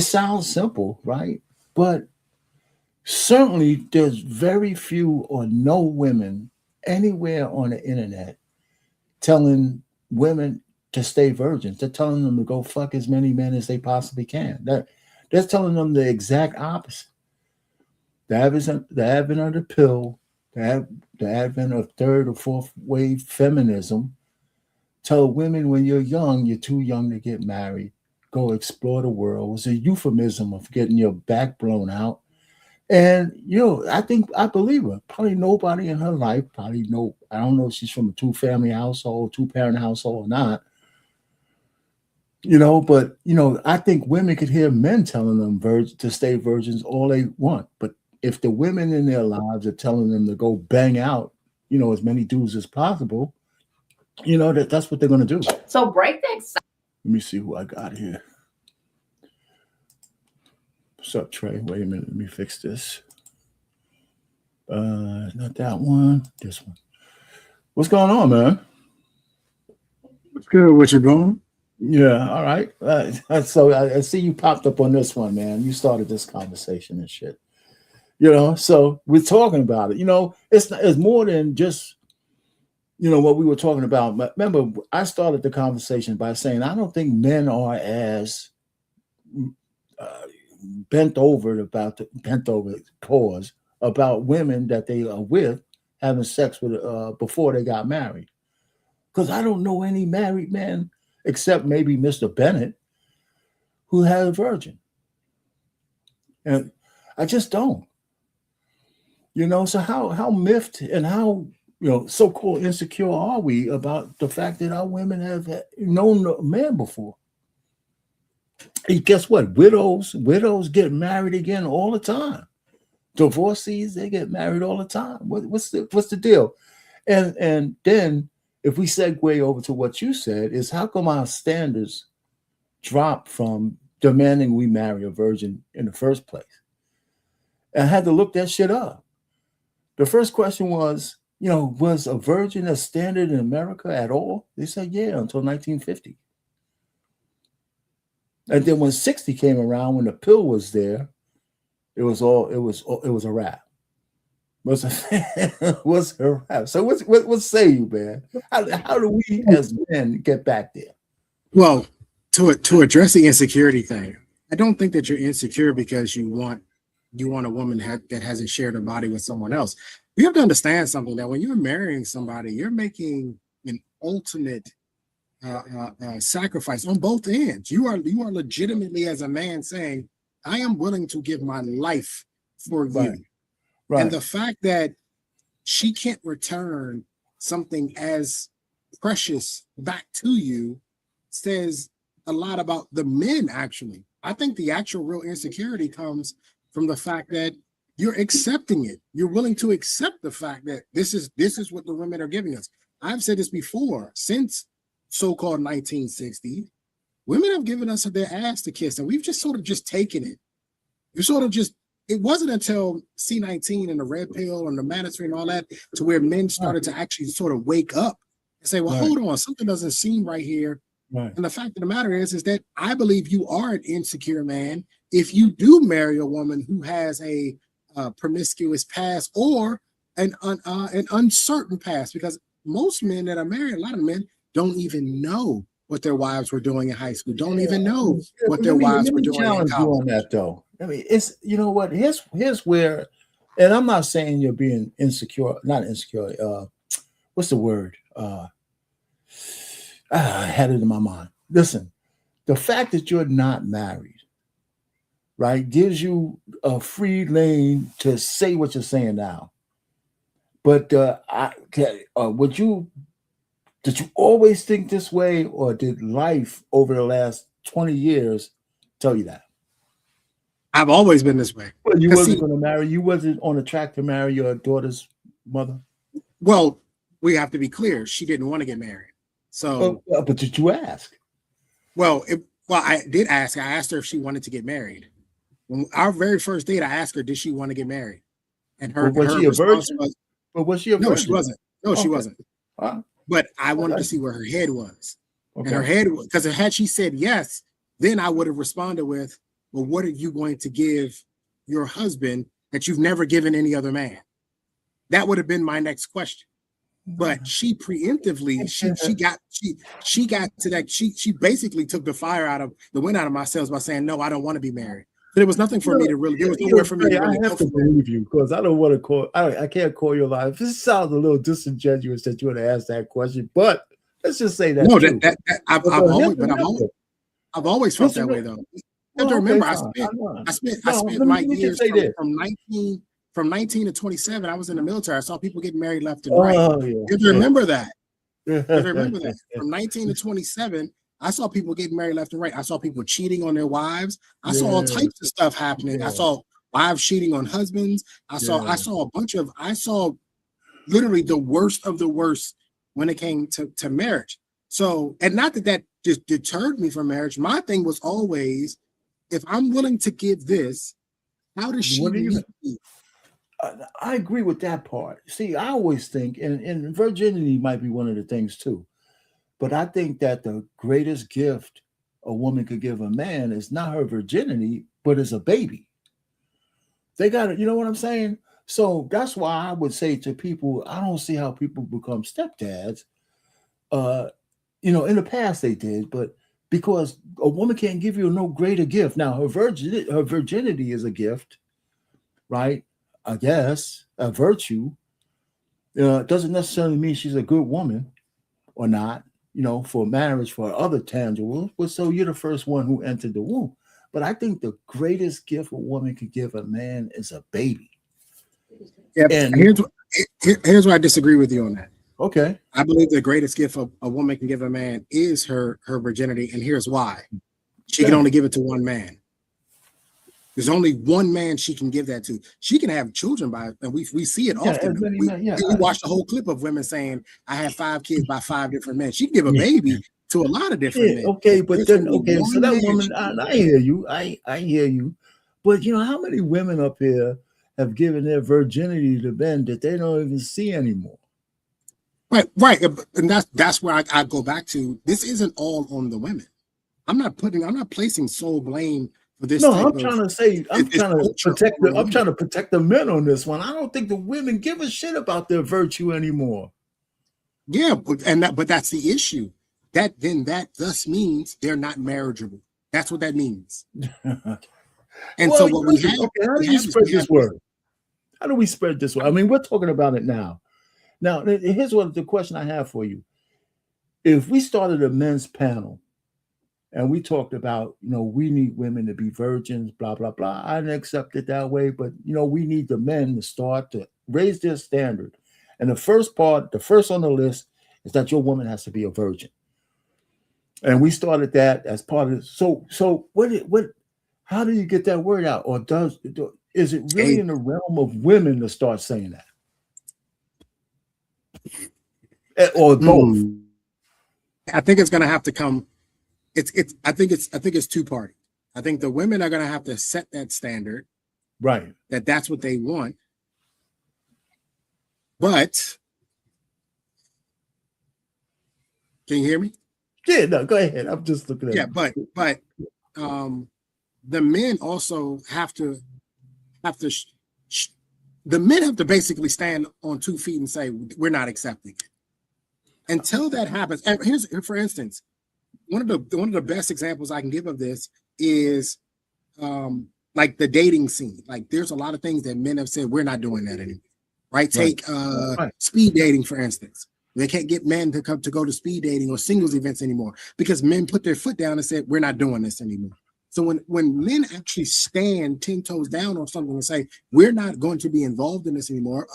[SPEAKER 4] sounds simple, right? But certainly there's very few or no women anywhere on the internet telling women to stay virgins. They're telling them to go fuck as many men as they possibly can. They're telling them the exact opposite. The advent of the pill, the advent of 3rd or 4th wave feminism tell women when you're young, you're too young to get married. Go explore the world. It was a euphemism of getting your back blown out. And, I believe her. Probably nobody in her life, I don't know if she's from a 2-family household, 2-parent household or not. But I think women could hear men telling them to stay virgins all they want. But if the women in their lives are telling them to go bang out, as many dudes as possible, that's what they're going to do.
[SPEAKER 15] So break that.
[SPEAKER 4] Let me see who I got here. What's up, Trey? Wait a minute. Let me fix this. Not that one. This one. What's going on, man?
[SPEAKER 17] What's good? What you doing?
[SPEAKER 4] Yeah, all right. So I see you popped up on this one, man. You started this conversation and shit. So we're talking about it. It's more than just, what we were talking about. Remember, I started the conversation by saying I don't think men are as bent over about women that they are with having sex with before they got married. Because I don't know any married men, except maybe Mr. Bennett, who had a virgin. And I just don't. So how miffed and how so-called insecure are we about the fact that our women have known a man before? And guess what? Widows get married again all the time. Divorcees, they get married all the time. What's the deal? And then if we segue over to what you said, is how come our standards drop from demanding we marry a virgin in the first place? And I had to look that shit up. The first question was, was a virgin a standard in America at all? They said, yeah, until 1950. And then when 60 came around, when the pill was there, it was a wrap. Was a wrap. So what say you, man? How do we as men get back there?
[SPEAKER 17] Well, to address the insecurity thing, I don't think that you're insecure because you want a woman that hasn't shared her body with someone else. You have to understand something, that when you're marrying somebody, you're making an ultimate sacrifice on both ends. You are legitimately, as a man, saying, I am willing to give my life for you. Right. And the fact that she can't return something as precious back to you says a lot about the men, actually. I think the actual real insecurity comes from the fact that you're accepting it. You're willing to accept the fact that this is what the women are giving us. I've said this before. Since so-called 1960, women have given us their ass to kiss, and we've just sort of just taken it. It wasn't until C-19 and the red pill and the mandatory and all that to where men started to actually sort of wake up and say, well, hold on, something doesn't seem right here. Right. And the fact of the matter is that I believe you are an insecure man if you do marry a woman who has a promiscuous past or an uncertain past, because most men that are married, a lot of men don't even know what their wives were doing in high school, don't even know what their wives were doing in college.
[SPEAKER 4] On that, though. I mean, it's, what, here's where, and I'm not saying you're being insecure, not insecure, what's the word? I had it in my mind. Listen, the fact that you're not married, right, gives you a free lane to say what you're saying now. But did you always think this way, or did life over the last 20 years tell you that?
[SPEAKER 17] I've always been this way.
[SPEAKER 4] Well, you wasn't going to marry. You wasn't on a track to marry your daughter's mother.
[SPEAKER 17] Well, we have to be clear. She didn't want to get married. So,
[SPEAKER 4] but did you ask?
[SPEAKER 17] Well, I did ask. I asked her if she wanted to get married. When our very first date, I asked her, did she want to get married? And
[SPEAKER 4] was she a virgin? Was she a virgin?
[SPEAKER 17] No, she wasn't. No, she wasn't. But I wanted to see where her head was. Okay. And her head, because had she said yes, then I would have responded with, well, what are you going to give your husband that you've never given any other man? That would have been my next question. But she preemptively, she got to that. She basically took the wind out of my sails by saying, no, I don't want to be married. But there was nothing for me to really, there was nowhere for me to really.
[SPEAKER 4] I have to believe you, because I don't want to call, I can't call your lie. This sounds a little disingenuous that you would have asked that question, but let's just say that.
[SPEAKER 17] No, I've always felt that way, though. You have to remember, I spent my years from 19 to 27. I was in the military. I saw people getting married left and right. You have to remember that. You have to remember that. From 19 to 27, I saw people getting married left and right. I saw people cheating on their wives. I saw all types of stuff happening. I saw wives cheating on husbands. I saw literally the worst of the worst when it came to marriage. So, and not that just deterred me from marriage. My thing was always, if I'm willing to give this, how does she meet me?
[SPEAKER 4] I agree with that part. See, I always think, and virginity might be one of the things too, but I think that the greatest gift a woman could give a man is not her virginity, but is a baby. They got it. You know what I'm saying? So that's why I would say to people, I don't see how people become stepdads. In the past they did, but because a woman can't give you no greater gift. Now her virginity is a gift, right? I guess a virtue. It doesn't necessarily mean she's a good woman or not, for marriage, for other tangibles. But so you're the first one who entered the womb. But I think the greatest gift a woman could give a man is a baby.
[SPEAKER 17] Yeah, and here's why I disagree with you on that.
[SPEAKER 4] Okay.
[SPEAKER 17] I believe the greatest gift a woman can give a man is her virginity, and here's why. She can only give it to one man. There's only one man she can give that to. She can have children by, and we see it often. We watch the whole clip of women saying, "I had 5 kids by 5 different men." She can give a baby to a lot of different men.
[SPEAKER 4] Okay, but then so that woman, I hear you. I hear you. But how many women up here have given their virginity to men that they don't even see anymore?
[SPEAKER 17] Right, and that's where I go back to. This isn't all on the women. I'm not placing sole blame for this.
[SPEAKER 4] No, I'm trying to protect the men on this one. I don't think the women give a shit about their virtue anymore.
[SPEAKER 17] Yeah, but that's the issue. That thus means they're not marriageable. That's what that means. And so what we have.
[SPEAKER 4] Okay, how do you spread this word? How do we spread this word? I mean, we're talking about it now. Now, here's what the question I have for you. If we started a men's panel and we talked about, we need women to be virgins, blah, blah, blah. I didn't accept it that way, but, we need the men to start to raise their standard. And the first on the list is that your woman has to be a virgin. And we started that as part of it. So how do you get that word out? Or is it really in the realm of women to start saying that? Or both?
[SPEAKER 17] I think it's going to have to come. I think it's two party. I think the women are going to have to set that standard,
[SPEAKER 4] right?
[SPEAKER 17] That's what they want. But can you hear me?
[SPEAKER 4] Yeah, no, go ahead. I'm just looking at it.
[SPEAKER 17] Yeah, but the men also have to the men have to basically stand on 2 feet and say, we're not accepting it. Until that happens, and for instance, one of the best examples I can give of this is like the dating scene. Like there's a lot of things that men have said, we're not doing that anymore. Right? Take speed dating, for instance. They can't get men to go to speed dating or singles events anymore because men put their foot down and said, we're not doing this anymore. So when men actually stand 10 toes down on something and say, we're not going to be involved in this anymore,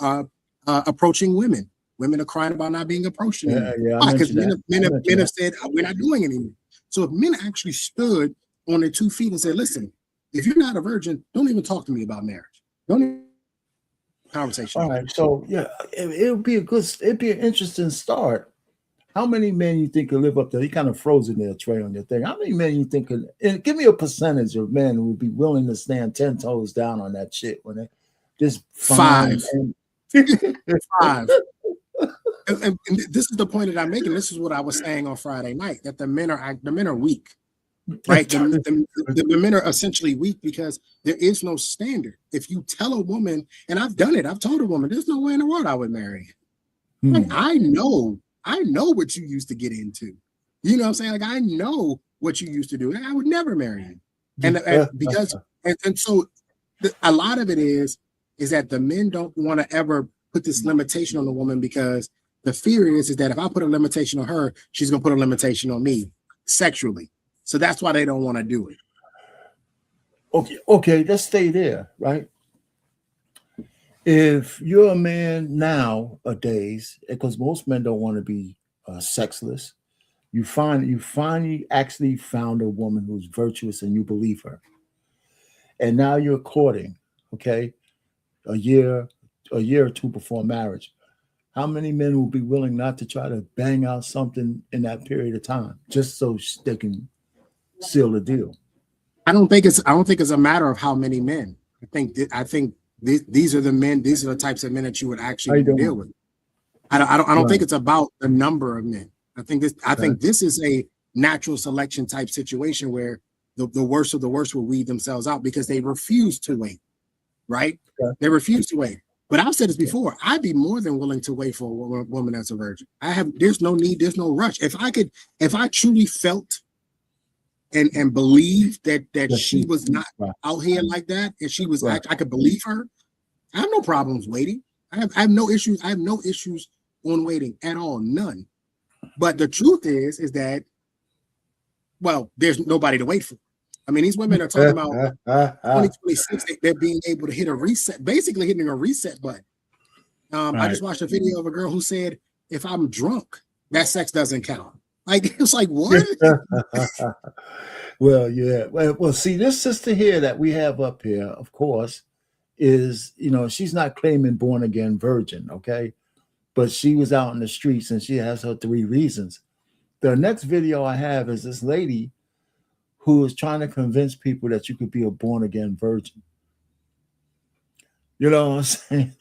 [SPEAKER 17] approaching women. Women are crying about not being approached anymore. Because men have said, we're not doing it anymore. So if men actually stood on their 2 feet and said, listen, if you're not a virgin, don't even talk to me about marriage. Don't even conversation.
[SPEAKER 4] All right. So yeah, it'd be an interesting start. How many men you think could live up to? He kind of froze in there, Trey, on your thing. How many men you think could? And give me a percentage of men who would be willing to stand 10 toes down on that shit when they just
[SPEAKER 17] 5. 5. And this is the point that I'm making. This is what I was saying on Friday night, that the men are weak, right? The men are essentially weak because there is no standard. If you tell a woman, and I've done it, I've told a woman, there's no way in the world I would marry you. Like, I know what you used to get into. You know what I'm saying? Like, I know what you used to do. I would never marry you. And because so a lot of it is that the men don't want to ever put this limitation on the woman because the fear is that if I put a limitation on her, she's going to put a limitation on me sexually. So that's why they don't want to do it.
[SPEAKER 4] Okay, let's stay there, right? If you're a man nowadays, because most men don't want to be sexless, You finally actually found a woman who's virtuous and you believe her. And now you're courting, okay, a year or two before marriage. How many men will be willing not to try to bang out something in that period of time just so they can seal the deal?
[SPEAKER 17] I don't think it's a matter of how many men. I think these are the men. These are the types of men that you would actually deal with. I don't think it's about the number of men. I think this is a natural selection type situation where the worst of the worst will weed themselves out because they refuse to wait. Right? Okay. They refuse to wait. But I've said this before. I'd be more than willing to wait for a woman that's a virgin. There's no need. There's no rush. If I truly felt and believed that she was not out here like that, and she was, I could believe her. I have no problems waiting. I have no issues. I have no issues on waiting at all. None. But the truth is that, well, there's nobody to wait for. I mean, these women are talking about 2026. They're being able to hit a reset, basically hitting a reset button. I just watched a video of a girl who said, "If I'm drunk, that sex doesn't count." Like, it's like, what?
[SPEAKER 4] Well, yeah. Well, see, this sister here that we have up here, of course, is, she's not claiming born again virgin, okay? But she was out in the streets and she has her 3 reasons. The next video I have is this lady who is trying to convince people that you could be a born again virgin. You know what I'm saying?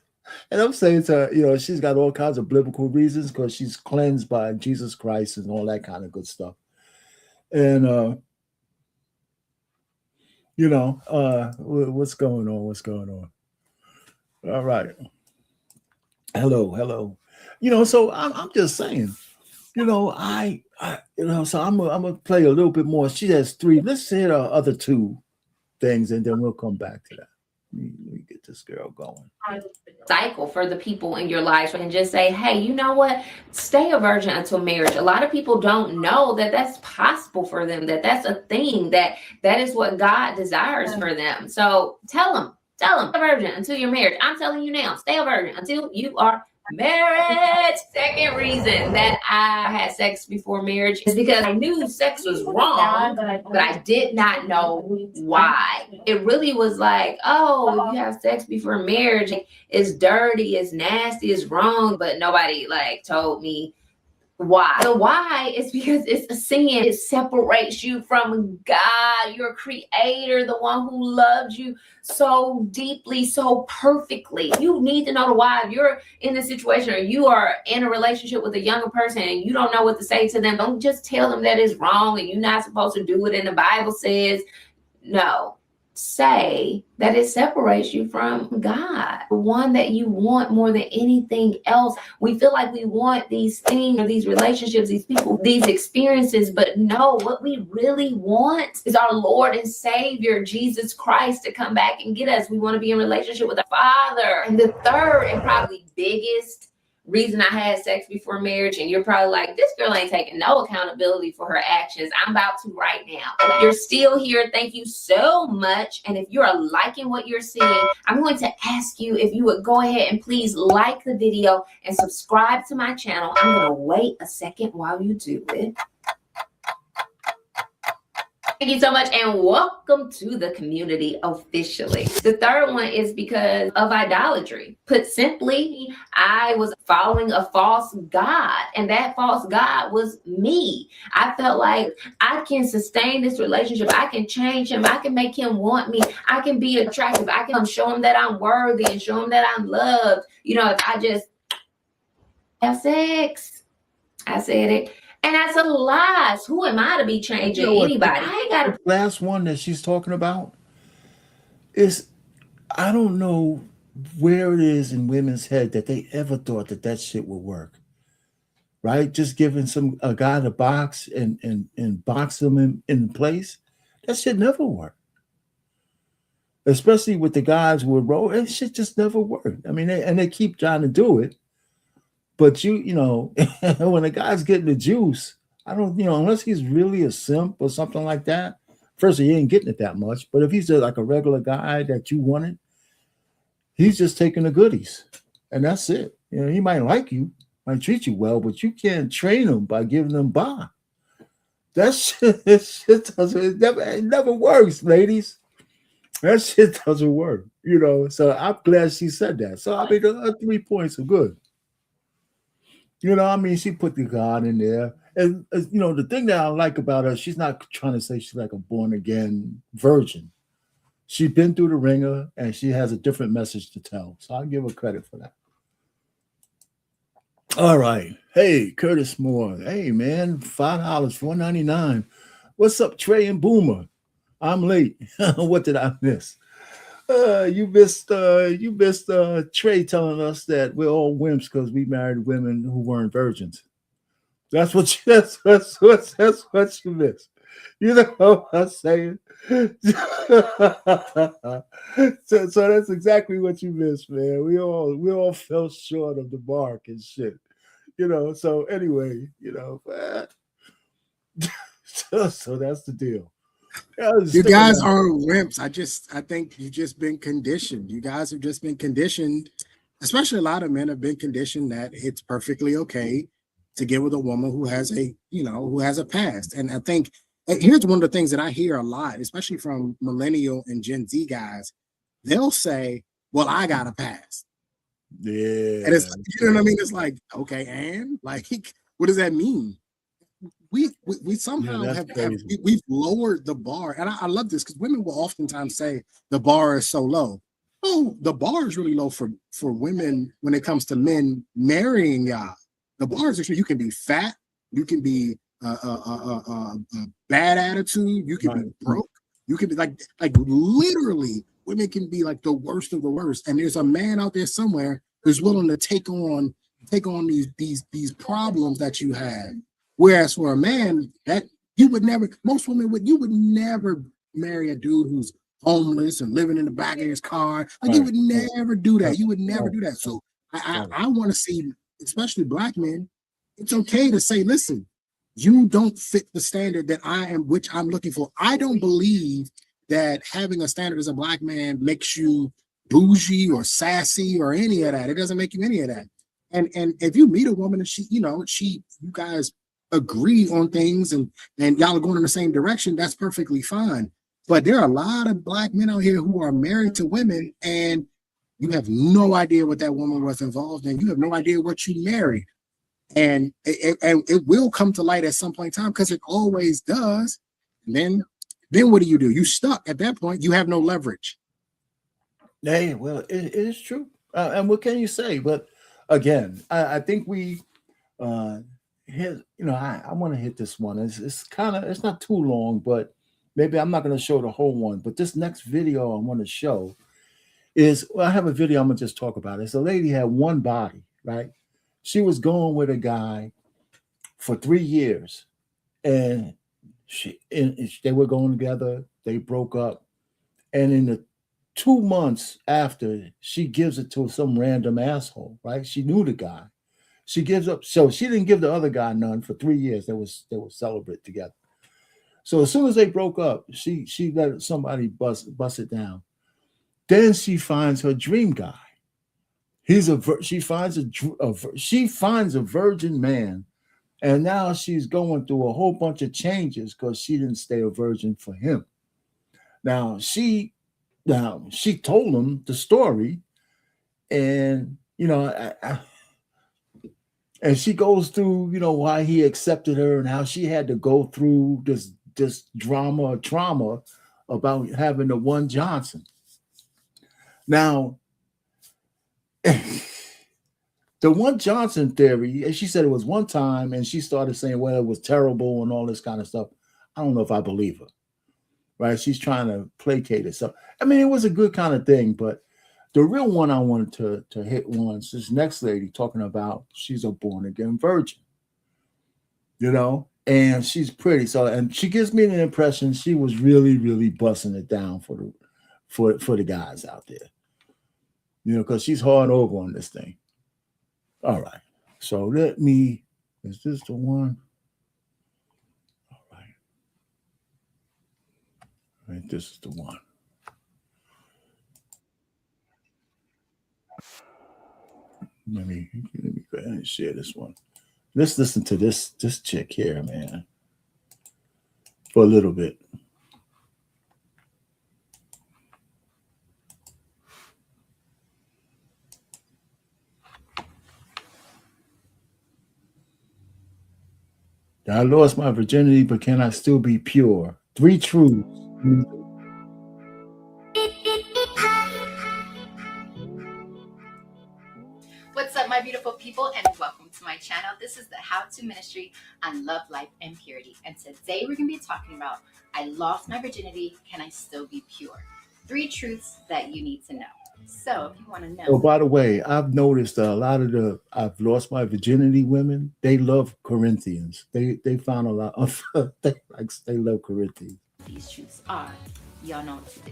[SPEAKER 4] And I'm saying to her, she's got all kinds of biblical reasons because she's cleansed by Jesus Christ and all that kind of good stuff. And, what's going on? What's going on? All right. Hello. So I'm just saying, so I'm gonna play a little bit more. She has 3. Let's hit our other 2 things, and then we'll come back to that. Let me get this girl going.
[SPEAKER 15] Cycle for the people in your life and just say, hey, you know what? Stay a virgin until marriage. A lot of people don't know that that's possible for them, that that's a thing, that is what God desires for them. So tell them, a virgin until you're married. I'm telling you now, stay a virgin until you are marriage. Second reason that I had sex before marriage is because I knew sex was wrong, but I did not know why. It really was like, oh, if you have sex before marriage, it's dirty, it's nasty, it's wrong, but nobody told me why. The why is because it's a sin. It separates you from God, your creator, the one who loves you so deeply, so perfectly. You need to know the why. If you're in a situation or you are in a relationship with a younger person and you don't know what to say to them, don't just tell them that it's wrong and you're not supposed to do it and the Bible says. No. Say that it separates you from God, the one that you want more than anything else. We feel like we want these things, these relationships, these people, these experiences, but no, what we really want is our Lord and Savior, Jesus Christ, to come back and get us. We want to be in relationship with the Father. And the third and probably biggest reason I had sex before marriage, and you're probably like, this girl ain't taking no accountability for her actions. I'm about to right now. If you're still here, thank you so much. And if you are liking what you're seeing, I'm going to ask you if you would go ahead and please like the video and subscribe to my channel. I'm going to wait a second while you do it. Thank you so much and welcome to the community officially. The third one is because of idolatry. Put simply, I was following a false god and that false god was me. I felt like I can sustain this relationship. I can change him. I can make him want me. I can be attractive. I can show him that I'm worthy and show him that I'm loved. If I just have sex, I said it. And that's a lie. Who am I to be changing anybody? I ain't got to.
[SPEAKER 4] Last one that she's talking about is, I don't know where it is in women's head that they ever thought that shit would work. Right? Just giving a guy the box and box them in place. That shit never worked. Especially with the guys with roll, that shit just never worked. I mean, they keep trying to do it. But when a guy's getting the juice, I don't, unless he's really a simp or something like that. First of all, he ain't getting it that much. But if he's just like a regular guy that you wanted, he's just taking the goodies. And that's it. He might like you, might treat you well, but you can't train him by giving him bar. That shit doesn't, it never works, ladies. That shit doesn't work, you know. So I'm glad she said that. So I mean, the 3 points are good. You know, I mean, she put the God in there. And, you know, the thing that I like about her, she's not trying to say she's like a born again virgin. She's been through the ringer and she has a different message to tell. So I'll give her credit for that. All right. Hey, Curtis Moore. Hey, man, $5, $4.99. What's up, Trey and Boomer? I'm late. What did I miss? You missed Trey telling us that we're all wimps because we married women who weren't virgins. That's what that's what you missed. You know what I'm saying? So that's exactly what you missed, man. We all fell short of the mark and shit. You know, so anyway, you know, so that's the deal.
[SPEAKER 17] You guys are wimps. I think you've just been conditioned. You guys have just been conditioned, especially a lot of men have been conditioned that it's perfectly okay to get with a woman who has a past. And I think here's one of the things that I hear a lot, especially from millennial and Gen Z guys. They'll say, well, I got a past.
[SPEAKER 4] Yeah.
[SPEAKER 17] And it's, you know what I mean? It's like, okay, and like, what does that mean? We somehow we've lowered the bar. And I love this because women will oftentimes say the bar is so low. Oh, the bar is really low for women when it comes to men marrying y'all. The bar is actually, you can be fat, you can be a bad attitude, you can be broke, you can be like literally women can be like the worst of the worst. And there's a man out there somewhere who's willing to take on these problems that you have. Whereas for a man, that you would never, most women you would never marry a dude who's homeless and living in the back of his car. Like you would never do that. You would never do that. So I want to see, especially black men, it's okay to say, listen, you don't fit the standard that which I'm looking for. I don't believe that having a standard as a black man makes you bougie or sassy or any of that. It doesn't make you any of that. And if you meet a woman and you guys agree on things and y'all are going in the same direction, that's perfectly fine. But there are a lot of black men out here who are married to women and you have no idea what that woman was involved in. You have no idea what you married. And it will come to light at some point in time because it always does. And then what do? You stuck at that point. You have no leverage.
[SPEAKER 4] Hey, well, it is true. And what can you say? But again, I think we hit, you know, I want to hit this one. It's not too long, but maybe I'm not going to show the whole one. But this next video I want to show is, well, I have a video I'm going to just talk about. It's a lady had one body, right? She was going with a guy for 3 years and they were going together. They broke up. And in the 2 months after, she gives it to some random asshole, right? She knew the guy. She gives up. So she didn't give the other guy none for 3 years. They were celebrate together. So as soon as they broke up, she let somebody bust it down. Then she finds her dream guy. She finds a virgin man, and now she's going through a whole bunch of changes because she didn't stay a virgin for him. Now she told him the story, and you know, and she goes through, you know, why he accepted her and how she had to go through this trauma about having the one Johnson. Now, the one Johnson theory, and she said it was one time, and she started saying, well, it was terrible and all this kind of stuff. I don't know if I believe her, right? She's trying to placate it. So, I mean, it was a good kind of thing, but the real one I wanted to hit once, this next lady talking about she's a born again virgin, you know, and she's pretty. So, and she gives me the impression she was really, really busting it down for the guys out there, you know, because she's hard over on this thing. All right. So is this the one? All right. All right, this is the one. Let me go ahead and share this one. Let's listen to this chick here, man. for a little bit. I lost my virginity, but can I still be pure? 3 truths.
[SPEAKER 18] What's up, my beautiful people, and welcome to my channel. This is the How To Ministry on Love, Life, and Purity. And today we're going to be talking about, I lost my virginity, can I still be pure? 3 truths that you need to know. So if you want to know.
[SPEAKER 4] Oh, by the way, I've noticed a lot of the I've lost my virginity women, they love Corinthians. They found a lot of they love Corinthians.
[SPEAKER 18] These truths are, y'all know what to do.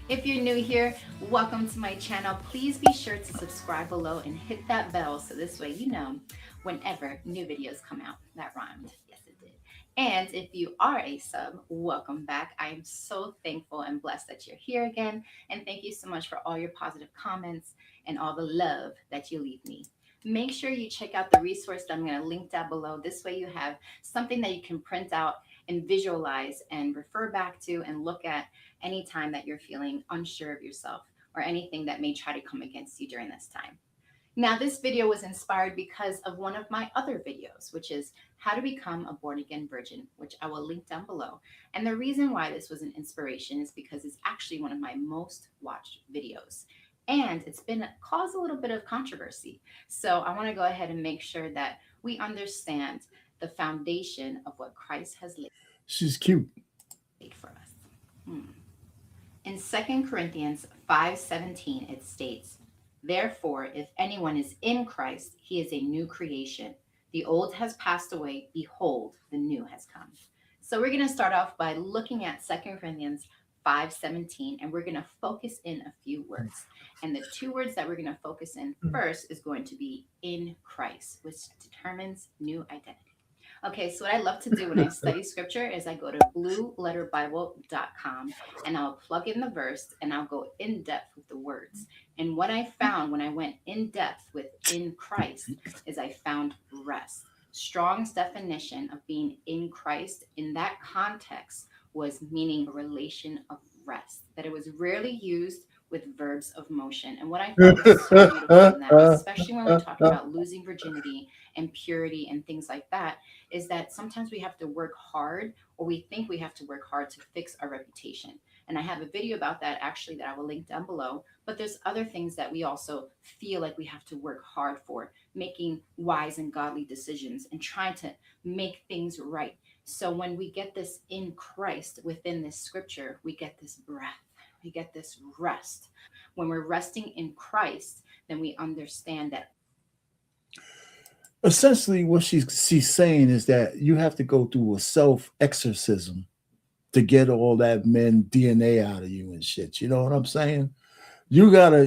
[SPEAKER 18] If you're new here, welcome to my channel. Please be sure to subscribe below and hit that bell so this way you know whenever new videos come out. That rhymed. Yes, it did. And if you are a sub, welcome back. I am so thankful and blessed that you're here again. And thank you so much for all your positive comments and all the love that you leave me. Make sure you check out the resource that I'm going to link down below. This way you have something that you can print out and visualize and refer back to and look at anytime that you're feeling unsure of yourself or anything that may try to come against you during this time. Now, this video was inspired because of one of my other videos, which is how to become a born-again virgin, which I will link down below. And the reason why this was an inspiration is because it's actually one of my most watched videos. And it's been caused a little bit of controversy. So I want to go ahead and make sure that we understand the foundation of what Christ has laid.
[SPEAKER 4] She's cute.
[SPEAKER 18] For us. In 2 Corinthians 5:17, it states, "Therefore, if anyone is in Christ, he is a new creation. The old has passed away. Behold, the new has come." So we're going to start off by looking at 2 Corinthians 5:17, and we're going to focus in a few words. And the 2 words that we're going to focus in first is going to be in Christ, which determines new identity. Okay, so what I love to do when I study scripture is I go to blueletterbible.com and I'll plug in the verse and I'll go in depth with the words. And what I found when I went in depth with in Christ is I found rest. Strong's definition of being in Christ in that context was meaning a relation of rest, that it was rarely used with verbs of motion. And what I thought was so beautiful in that, especially when we're talking about losing virginity and purity and things like that, is that sometimes we have to work hard, or we think we have to work hard to fix our reputation. And I have a video about that actually that I will link down below. But there's other things that we also feel like we have to work hard for, making wise and godly decisions and trying to make things right. So when we get this in Christ within this scripture, we get this breath. We get this rest. When we're resting in Christ, then we understand that.
[SPEAKER 4] Essentially, what she's saying is that you have to go through a self-exorcism to get all that men DNA out of you and shit. You know what I'm saying? You gotta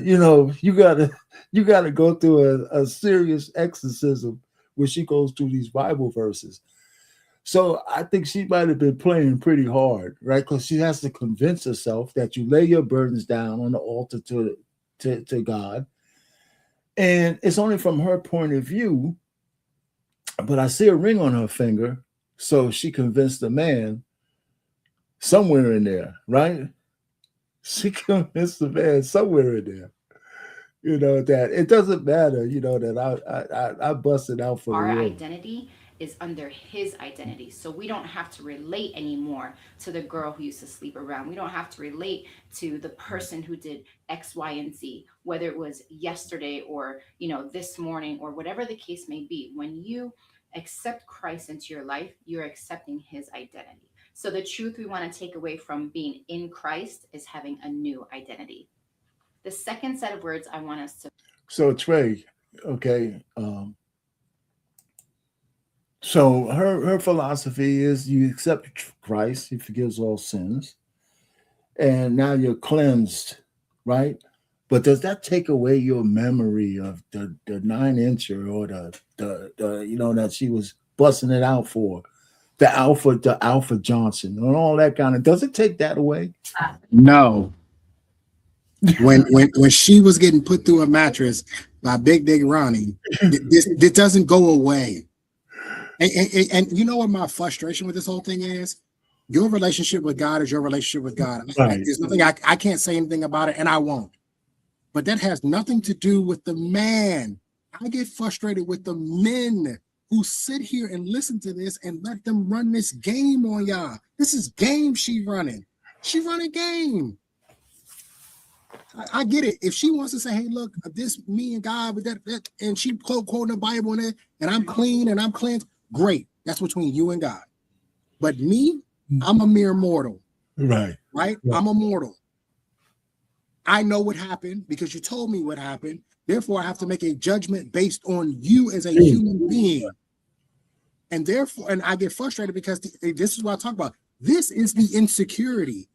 [SPEAKER 4] go through a serious exorcism where she goes through these Bible verses. So I think she might have been playing pretty hard, right? Because she has to convince herself that you lay your burdens down on the altar to God. And it's only from her point of view, but I see a ring on her finger. So she convinced the man somewhere in there, right? She convinced the man somewhere in there, that it doesn't matter, that I busted out for
[SPEAKER 18] our
[SPEAKER 4] the ring.
[SPEAKER 18] Identity is under his identity. So we don't have to relate anymore to the girl who used to sleep around. We don't have to relate to the person who did X, Y, and Z, whether it was yesterday or, this morning or whatever the case may be. When you accept Christ into your life, you're accepting his identity. So the truth we want to take away from being in Christ is having a new identity. The second set of words I want us to.
[SPEAKER 4] So Trey, okay. So her philosophy is you accept Christ, he forgives all sins, and now you're cleansed, right? But does that take away your memory of the 9-incher or the that she was busting it out for, the Alpha Johnson and all that kind of? Does it take that away?
[SPEAKER 17] No. When she was getting put through a mattress by Big Dick Ronnie, this doesn't go away. And you know what my frustration with this whole thing is? Your relationship with God is your relationship with God.
[SPEAKER 4] Right.
[SPEAKER 17] There's nothing I can't say anything about it, and I won't. But that has nothing to do with the man. I get frustrated with the men who sit here and listen to this and let them run this game on y'all. This is game she running. She running game. I get it. If she wants to say, hey, look, this me and God with that and she quoting the Bible in it, and I'm clean and I'm cleansed, great. That's between you and God. But me, I'm a mere mortal.
[SPEAKER 4] Right.
[SPEAKER 17] Right? I'm a mortal. I know what happened because you told me what happened. Therefore, I have to make a judgment based on you as a human being. And therefore, and I get frustrated because this is what I talk about. This is the insecurity,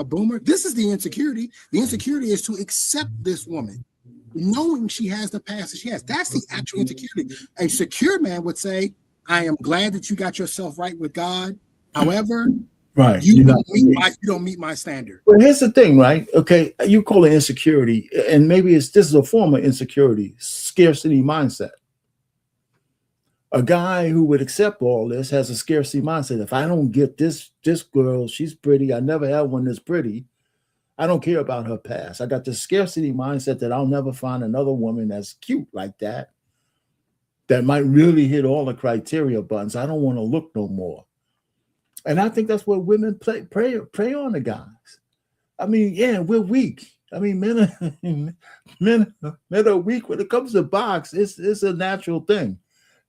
[SPEAKER 17] Boomer. This is the insecurity. The insecurity is to accept this woman, knowing she has the past that she has. That's the actual insecurity. A secure man would say, I am glad that you got yourself right with God. However,
[SPEAKER 4] right,
[SPEAKER 17] you don't meet my standard.
[SPEAKER 4] Well, here's the thing, right? Okay, you call it insecurity, and maybe this is a form of insecurity, scarcity mindset. A guy who would accept all this has a scarcity mindset. If I don't get this girl, she's pretty. I never had one that's pretty. I don't care about her past. I got this scarcity mindset that I'll never find another woman that's cute like that might really hit all the criteria buttons. I don't want to look no more. And I think that's what women prey on the guys. I mean, yeah, we're weak. I mean, men are weak when it comes to box. It's a natural thing.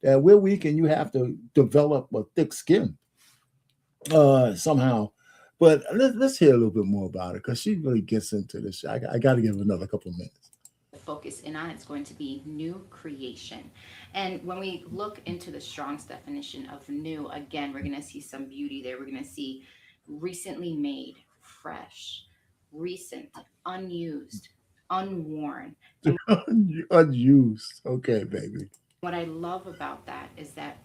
[SPEAKER 4] We're weak, and you have to develop a thick skin somehow. But let's hear a little bit more about it because she really gets into this. I got to give another couple of minutes.
[SPEAKER 18] Focus in on it's going to be new creation. And when we look into the Strong's definition of new, again, we're going to see some beauty there. We're going to see recently made, fresh, recent, unused, unworn.
[SPEAKER 4] Unused. Okay, baby.
[SPEAKER 18] What I love about that is that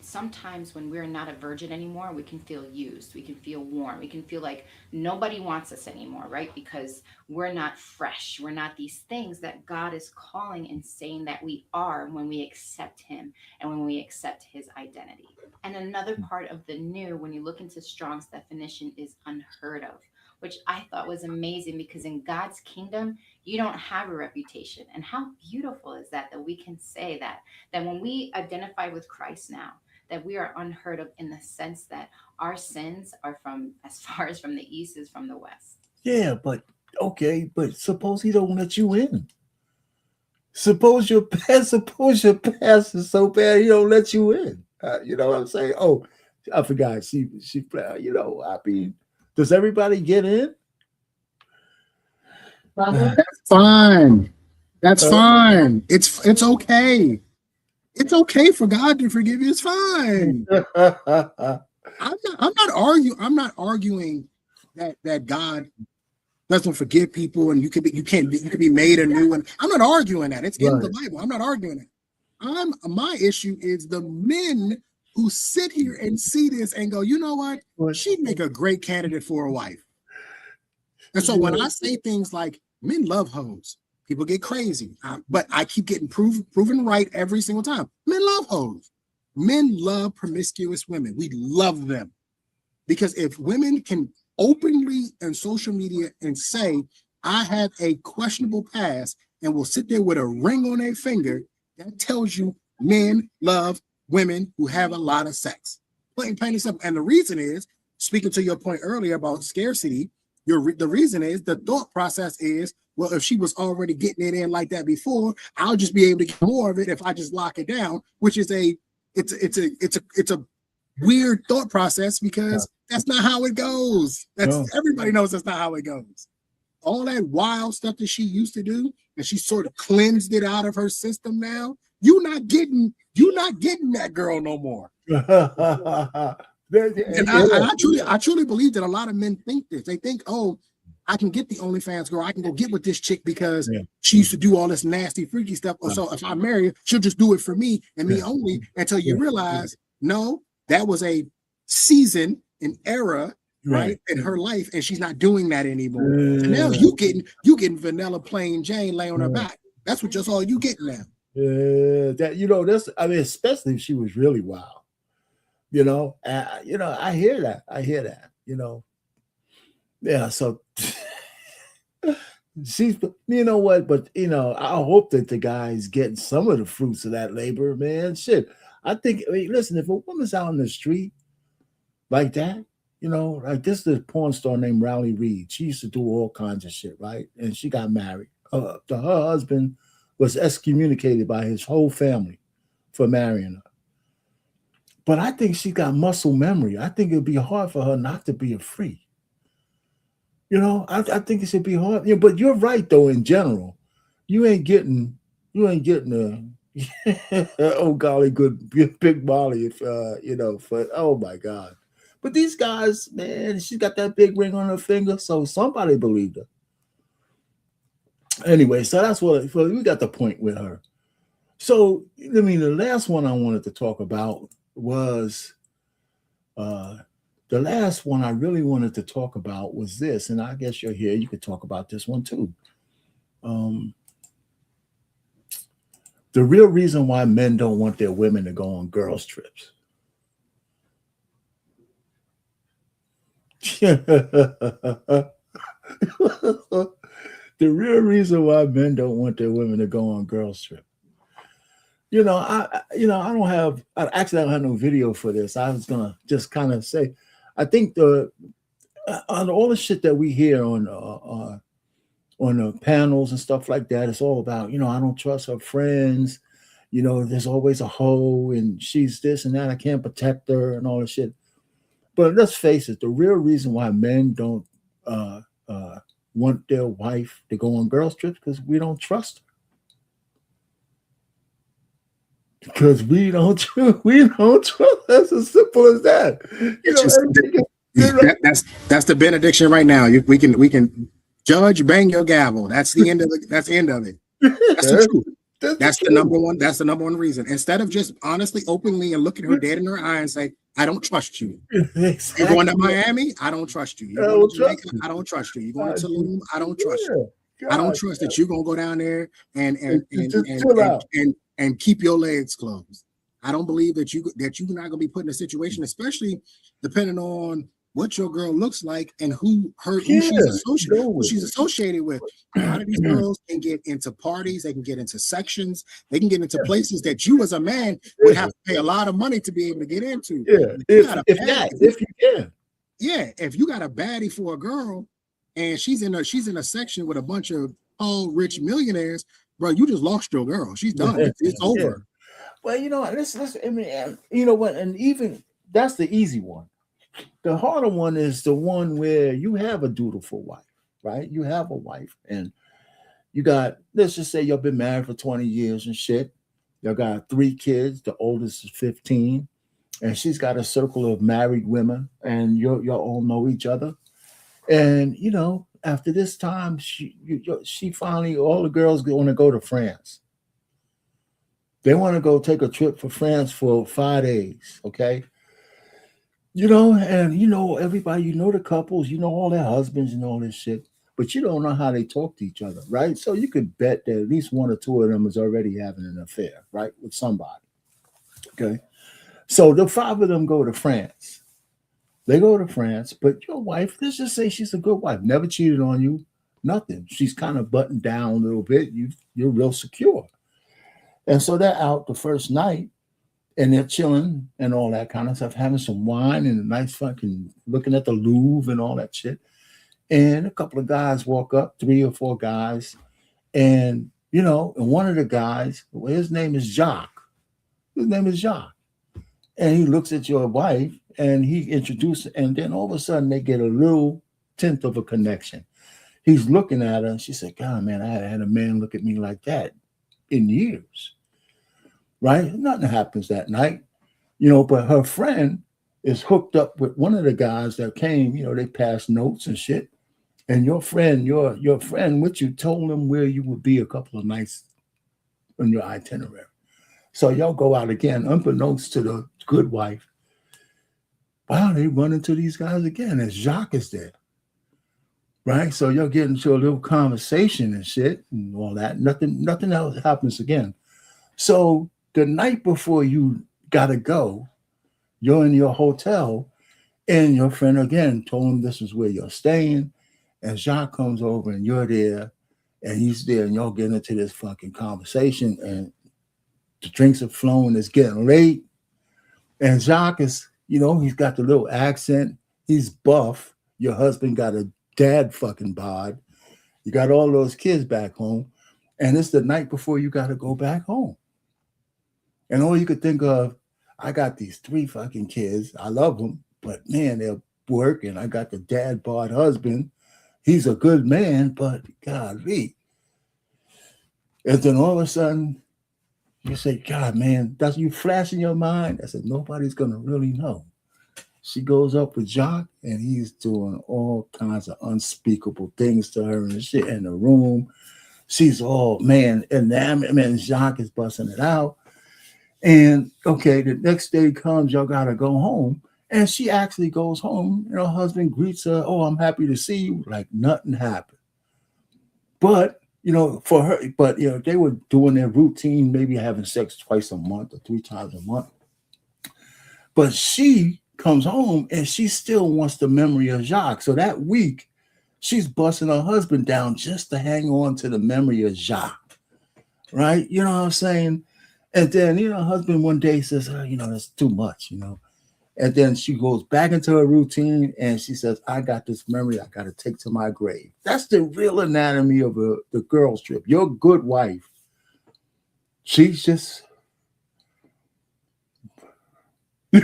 [SPEAKER 18] sometimes when we're not a virgin anymore, we can feel used, we can feel warm, we can feel like nobody wants us anymore, right? Because we're not fresh, we're not these things that God is calling and saying that we are when we accept him and when we accept his identity. And another part of the new, when you look into Strong's definition, is unheard of, which I thought was amazing because in God's kingdom, you don't have a reputation. And how beautiful is that we can say that when we identify with Christ now, that we are unheard of in the sense that our sins are from as far as from the east is from the west.
[SPEAKER 4] Yeah, but okay, but suppose he don't let you in. Suppose your past is so bad he don't let you in. You know what I'm saying? Oh, I forgot. She you know, I mean, does everybody get in?
[SPEAKER 17] That's fine. That's fine. It's okay. It's okay for God to forgive you. It's fine. I'm not arguing that God doesn't forgive people and you could be made anew. And I'm not arguing that. It's in the Bible. I'm not arguing it. My issue is the men who sit here and see this and go, you know what? She'd make a great candidate for a wife. And so when I say things like men love hoes, people get crazy, but I keep getting proven right every single time. Men love hoes. Men love promiscuous women. We love them. Because if women can openly in social media and say, I have a questionable past and will sit there with a ring on their finger, that tells you men love women who have a lot of sex. Plain and simple. And the reason is, speaking to your point earlier about scarcity, the reason is, the thought process is, well, if she was already getting it in like that before, I'll just be able to get more of it if I just lock it down, which is it's a weird thought process because that's not how it goes. Everybody knows that's not how it goes. All that wild stuff that she used to do, and she sort of cleansed it out of her system now. You're not getting that girl no more. And I truly believe that a lot of men think this. They think, oh, I can get the OnlyFans girl. I can go get with this chick because she used to do all this nasty, freaky stuff. So if I marry her, she'll just do it for me and me only. Until you realize, no, that was a season, an era, right, in her life, and she's not doing that anymore. And now you getting vanilla plain Jane lay on her back. That's what just all you getting now.
[SPEAKER 4] That's, I mean, especially if she was really wild. You know, I hear that. I hear that. Yeah. So she's, you know what? But I hope that the guy's getting some of the fruits of that labor, man. Shit. I mean, listen, if a woman's out in the street like that, like this is a porn star named Riley Reid. She used to do all kinds of shit, right? And she got married. Her husband was excommunicated by his whole family for marrying her. But I think she got muscle memory. I think it'd be hard for her not to be a freak. I think it should be hard. Yeah, but you're right though. In general, you ain't getting a oh golly good big Molly if for oh my God. But these guys, man, she's got that big ring on her finger, so somebody believed her. Anyway, so that's what we got the point with her. So I mean, the last one I wanted to talk about was the last one I really wanted to talk about was this, and I guess you're here. You could talk about this one too. The real reason why men don't want their women to go on girls' trips. The real reason why men don't want their women to go on girls' trips. I don't have no video for this. I was gonna just kind of say, I think on all the shit that we hear on the panels and stuff like that, it's all about, I don't trust her friends. There's always a hoe and she's this and that. I can't protect her and all this shit. But let's face it, the real reason why men don't want their wife to go on girls' trips because we don't trust her. Because we don't trust. That's as simple as that.
[SPEAKER 17] That's the benediction right now. We can judge, bang your gavel. That's the end of it. That's the end of it. That's the truth. That's the number one. That's the number one reason. Instead of just honestly, openly, and looking her dead in her eye and say, "I don't trust you." Exactly. You're going to Miami. I don't trust you. You're going to Jamaica. I don't trust you. You're going to Tulum. I don't trust you. I don't trust that you're gonna go down there and keep your legs closed. I don't believe that you're not gonna be put in a situation, especially depending on what your girl looks like and who she's associated with. A lot of these girls can get into parties, they can get into sections, they can get into places that you as a man would have to pay a lot of money to be able to get into.
[SPEAKER 4] Yeah, if you can.
[SPEAKER 17] Yeah, if you got a baddie for a girl and she's in a section with a bunch of all rich millionaires, bro, you just lost your girl. She's done. It's over.
[SPEAKER 4] Yeah. Well, I mean, you know what? And even that's the easy one. The harder one is the one where you have a dutiful wife, right? You have a wife and you got, let's just say you've been married for 20 years and shit. You got 3 kids. The oldest is 15. And she's got a circle of married women and you all know each other. And, after this time, she finally, all the girls want to go to France. They want to go take a trip for France for 5 days, okay? And everybody, the couples, all their husbands and all this shit, but you don't know how they talk to each other, right? So you could bet that at least 1 or 2 of them is already having an affair, right, with somebody, okay? So the 5 of them go to France. They go to France, but your wife, let's just say she's a good wife, never cheated on you, nothing. She's kind of buttoned down a little bit. You're real secure. And so they're out the first night and they're chilling and all that kind of stuff, having some wine and a nice fucking looking at the Louvre and all that shit. And a couple of guys walk up, 3 or 4 guys. And, and one of the guys, his name is Jacques. And he looks at your wife and he introduces, and then all of a sudden they get a little tenth of a connection. He's looking at her and she said, God, man, I haven't had a man look at me like that in years. Right? Nothing happens that night, but her friend is hooked up with one of the guys that came, they passed notes and shit. And your friend, your friend with you told him where you would be a couple of nights on your itinerary. So y'all go out again, unbeknownst to the good wife. Wow, they run into these guys again as Jacques is there. Right? So you'll get into a little conversation and shit and all that. Nothing else happens again. So the night before you gotta go, You're in your hotel, and your friend again told him this is where you're staying. And Jacques comes over, and you're there, and he's there, and y'all get into this fucking conversation, and the drinks are flowing. It's getting late, and Jacques is, he's got the little accent. He's buff. Your husband got a dad fucking bod. You got all those kids back home, and it's the night before you got to go back home. And all you could think of, I got these 3 fucking kids. I love them, but man, they're working. I got the dad bod husband. He's a good man, but golly. And then all of a sudden, you say, God, man, that's you flash in your mind. I said, nobody's going to really know. She goes up with Jacques, and he's doing all kinds of unspeakable things to her and shit in the room. She's all, man, and Jacques is busting it out. And, okay, the next day comes, y'all got to go home. And she actually goes home, and her husband greets her, oh, I'm happy to see you, like nothing happened. But, for her, but, they were doing their routine, maybe having sex twice a month or 3 times a month. But she comes home, and she still wants the memory of Jacques. So that week, she's busting her husband down just to hang on to the memory of Jacques, right? You know what I'm saying? And then, her husband one day says, that's too much, And then she goes back into her routine, and she says, I got this memory I got to take to my grave. That's the real anatomy of the girls trip. Your good wife, she's just... Hey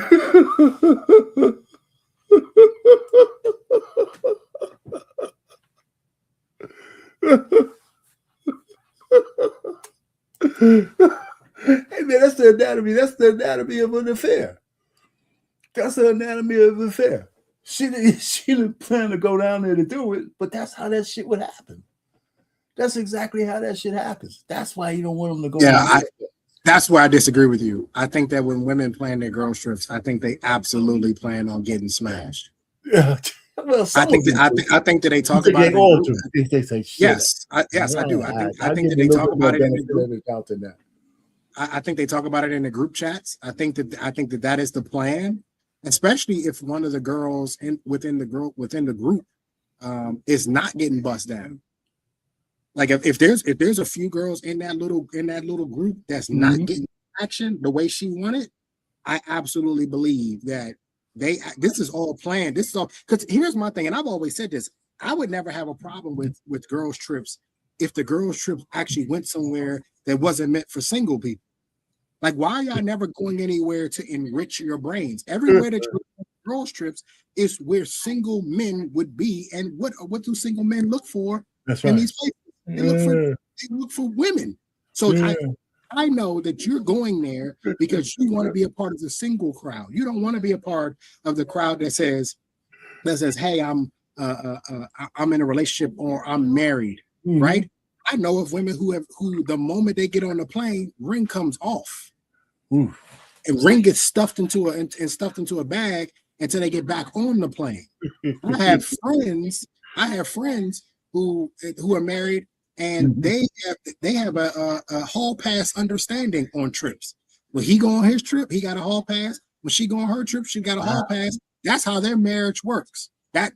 [SPEAKER 4] man, that's the anatomy. That's the anatomy of an affair. That's the anatomy of an affair. She didn't plan to go down there to do it, but that's how that shit would happen. That's exactly how that shit happens. That's why you don't want them to go.
[SPEAKER 17] Yeah, that's where I disagree with you. I think that when women plan their girl trips, I think they absolutely plan on getting smashed.
[SPEAKER 4] Yeah. Well,
[SPEAKER 17] I think that they talk about it.
[SPEAKER 4] They say shit.
[SPEAKER 17] Yes, I do. I think that they talk about it in the group. I think they talk about it in the group chats. I think that is the plan, especially if one of the girls within the group is not getting bust down. Like if there's a few girls in that little group that's not getting action the way she wanted, I absolutely believe that this is all planned. This is all, because here's my thing, and I've always said this: I would never have a problem with girls trips if the girls trips actually went somewhere that wasn't meant for single people. Like, why are y'all never going anywhere to enrich your brains? Everywhere that you go girls trips is where single men would be, and what do single men look for in these places? They look for women. So I know that you're going there because you want to be a part of the single crowd. You don't want to be a part of the crowd that says, "Hey, I'm in a relationship or I'm married." Right? I know of women who the moment they get on the plane, ring comes off, and ring gets stuffed into a bag until they get back on the plane. I have friends who are married. And they have a hall pass understanding on trips. When he go on his trip, he got a hall pass. When she go on her trip, she got a hall pass. That's how their marriage works. That's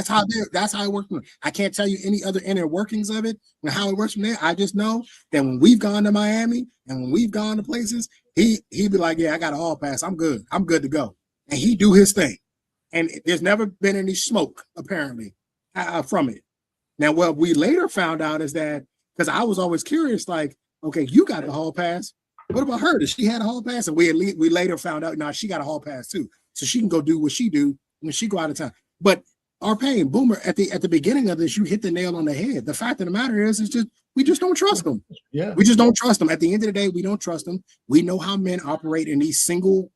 [SPEAKER 17] how it works. I can't tell you any other inner workings of it and how it works from there. I just know that when we've gone to Miami and when we've gone to places, he'd be like, "Yeah, I got a hall pass. I'm good. I'm good to go." And he do his thing. And there's never been any smoke apparently from it. Now, what we later found out is that, because I was always curious, like, okay, you got a hall pass. What about her? Does she have a hall pass? And we later found out, no, she got a hall pass too. So she can go do what she do when she go out of town. But our pain, Boomer, at the beginning of this, you hit the nail on the head. The fact of the matter is just we just don't trust them.
[SPEAKER 4] Yeah.
[SPEAKER 17] We just don't trust them. At the end of the day, we don't trust them. We know how men operate in these single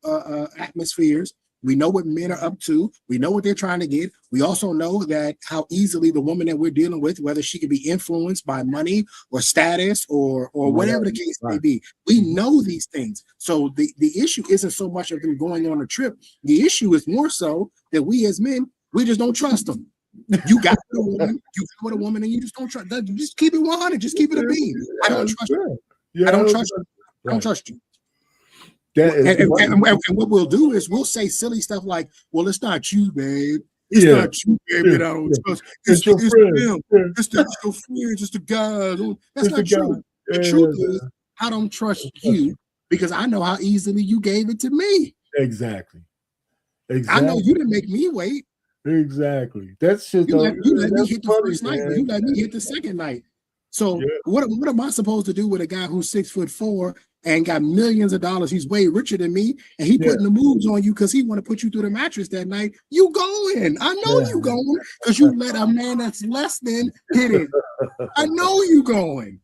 [SPEAKER 17] atmospheres. We know what men are up to. We know what they're trying to get. We also know that how easily the woman that we're dealing with, whether she could be influenced by money or status or whatever the case may be, we know these things. So the issue isn't so much of them going on a trip. The issue is more so that we as men, we just don't trust them. You got with a woman, and you just don't trust. Just keep it 100. Just keep it a beam. I don't trust you. I don't trust you. I don't trust you. And what we'll do is we'll say silly stuff like, "Well, it's not you, babe. It's not you, babe. That I don't trust. It's them. It's your friends. It's the guys." That's not true. The truth is, I don't trust you because I know how easily you gave it to me.
[SPEAKER 4] Exactly.
[SPEAKER 17] I know you didn't make me wait.
[SPEAKER 4] Exactly. That's shit.
[SPEAKER 17] You let me hit the first night, but you let me hit the second night. So what am I supposed to do with a guy who's 6'4" and got millions of dollars? He's way richer than me, and he putting the moves on you because he want to put you through the mattress that night. You going? I know you going because you let a man that's less than hit it. I know you going.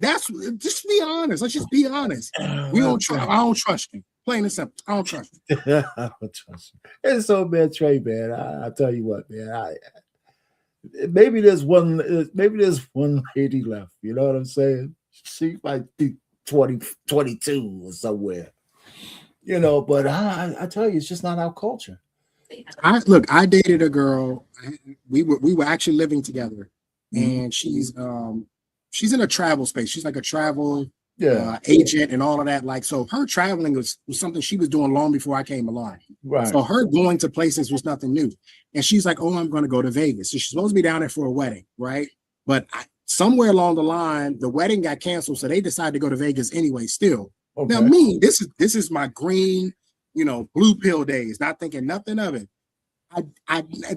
[SPEAKER 17] That's just be honest. Let's just be honest. We don't trust. I don't trust you. Plain and simple. I don't trust you.
[SPEAKER 4] I don't trust you. It's so bad, Trey, man. I tell you what, man. Maybe there's one lady left. You know what I'm saying? She might be 20, 22 or somewhere. You know, but I tell you, it's just not our culture.
[SPEAKER 17] I dated a girl. We were actually living together, and she's in a travel space. She's like a travel agent and all of that. Like, so her traveling was something she was doing long before I came along.
[SPEAKER 4] Right.
[SPEAKER 17] So her going to places was nothing new. And she's like, "Oh, I'm going to go to Vegas." So she's supposed to be down there for a wedding, right? But somewhere along the line, the wedding got canceled, so they decided to go to Vegas anyway. Still, now me, this is my green, blue pill days. Not thinking nothing of it. I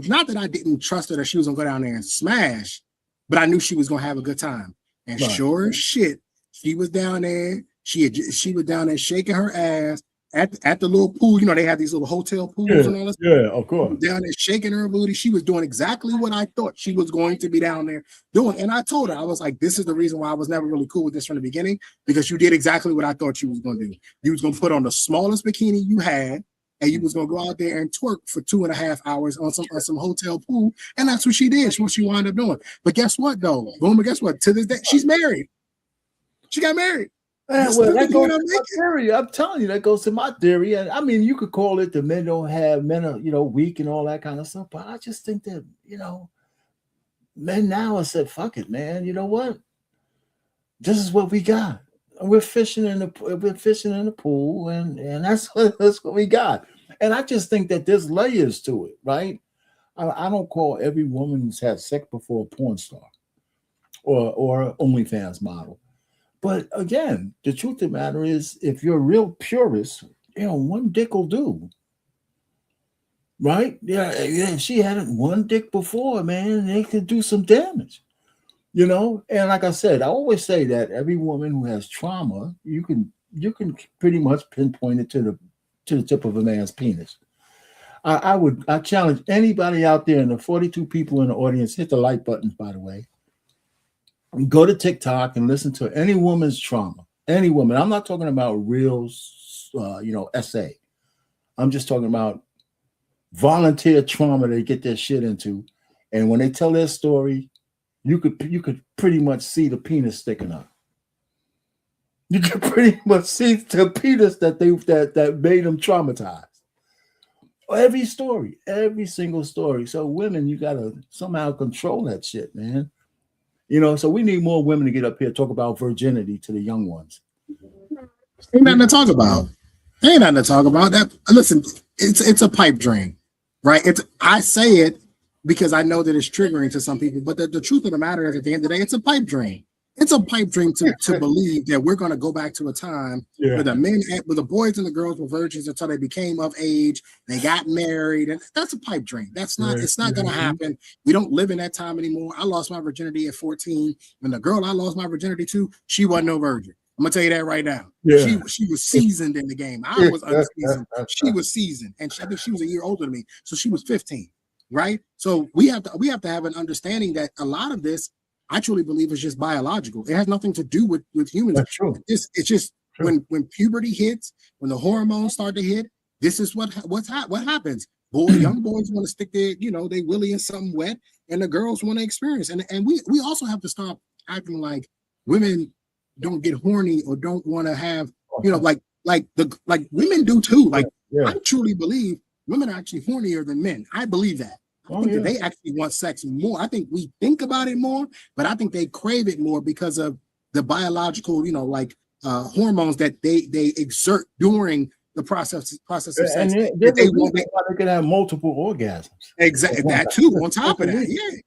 [SPEAKER 17] not that I didn't trust her that she was going to go down there and smash, but I knew she was going to have a good time. And sure as shit, she was down there. She was down there shaking her ass at the little pool. They have these little hotel pools and all this.
[SPEAKER 4] Yeah, of course.
[SPEAKER 17] Down there shaking her booty. She was doing exactly what I thought she was going to be down there doing. And I told her, I was like, this is the reason why I was never really cool with this from the beginning, because you did exactly what I thought you was going to do. You was going to put on the smallest bikini you had, and you was gonna go out there and twerk for 2.5 hours on some hotel pool, and that's what she did. That's what she wound up doing. But guess what, though? Boom. But guess what? To this day, she's married. She got married.
[SPEAKER 4] Well, that goes to my theory. I'm telling you, that goes to my theory. And I mean, you could call it the men are weak and all that kind of stuff. But I just think that men now have said, "Fuck it, man. You know what? This is what we got. We're fishing in the pool, and that's what we got." And I just think that there's layers to it, right? I don't call every woman who's had sex before a porn star or OnlyFans model. But again, the truth of the matter is, if you're a real purist, one dick will do. Right? Yeah, if she had one dick before, man, they could do some damage. And like I said, I always say that every woman who has trauma, you can pretty much pinpoint it to the tip of a man's penis. I challenge anybody out there, and the 42 people in the audience, hit the like buttons, by the way. Go to TikTok and listen to any woman's trauma. Any woman. I'm not talking about real, essay. I'm just talking about volunteer trauma they get their shit into, and when they tell their story, you could pretty much see the penis sticking up. You could pretty much see the penis that made them traumatized. Every story, every single story. So women, you gotta somehow control that shit, man. So we need more women to get up here talk about virginity to the young ones.
[SPEAKER 17] Ain't nothing to talk about. Ain't nothing to talk about. That listen, it's a pipe dream, right? I say it because I know that it's triggering to some people, but the truth of the matter is, at the end of the day, it's a pipe dream. It's a pipe dream to believe that we're going to go back to a time where the boys and the girls were virgins until they became of age, they got married, and that's a pipe dream. It's not going to happen. We don't live in that time anymore. I lost my virginity at 14. And the girl I lost my virginity to, she wasn't no virgin. I'm gonna tell you that right now. Yeah. She was seasoned in the game. I was unseasoned. She was seasoned, and I think she was a year older than me, so she was 15. Right? So we have to have an understanding that a lot of this, I truly believe, is just biological. It has nothing to do with humans.
[SPEAKER 4] That's true.
[SPEAKER 17] It's just when puberty hits, when the hormones start to hit, this is what happens. Young boys want to stick their, they willy in something wet, and the girls want to experience. And we also have to stop acting like women don't get horny or don't want to have, like women do too. Like I truly believe women are actually hornier than men. I believe that. I think that they actually want sex more. I think we think about it more, but I think they crave it more because of the biological, hormones that they exert during the process of sex.
[SPEAKER 4] And there's a reason why they can have multiple orgasms.
[SPEAKER 17] Exactly, that too. On top of that, yeah.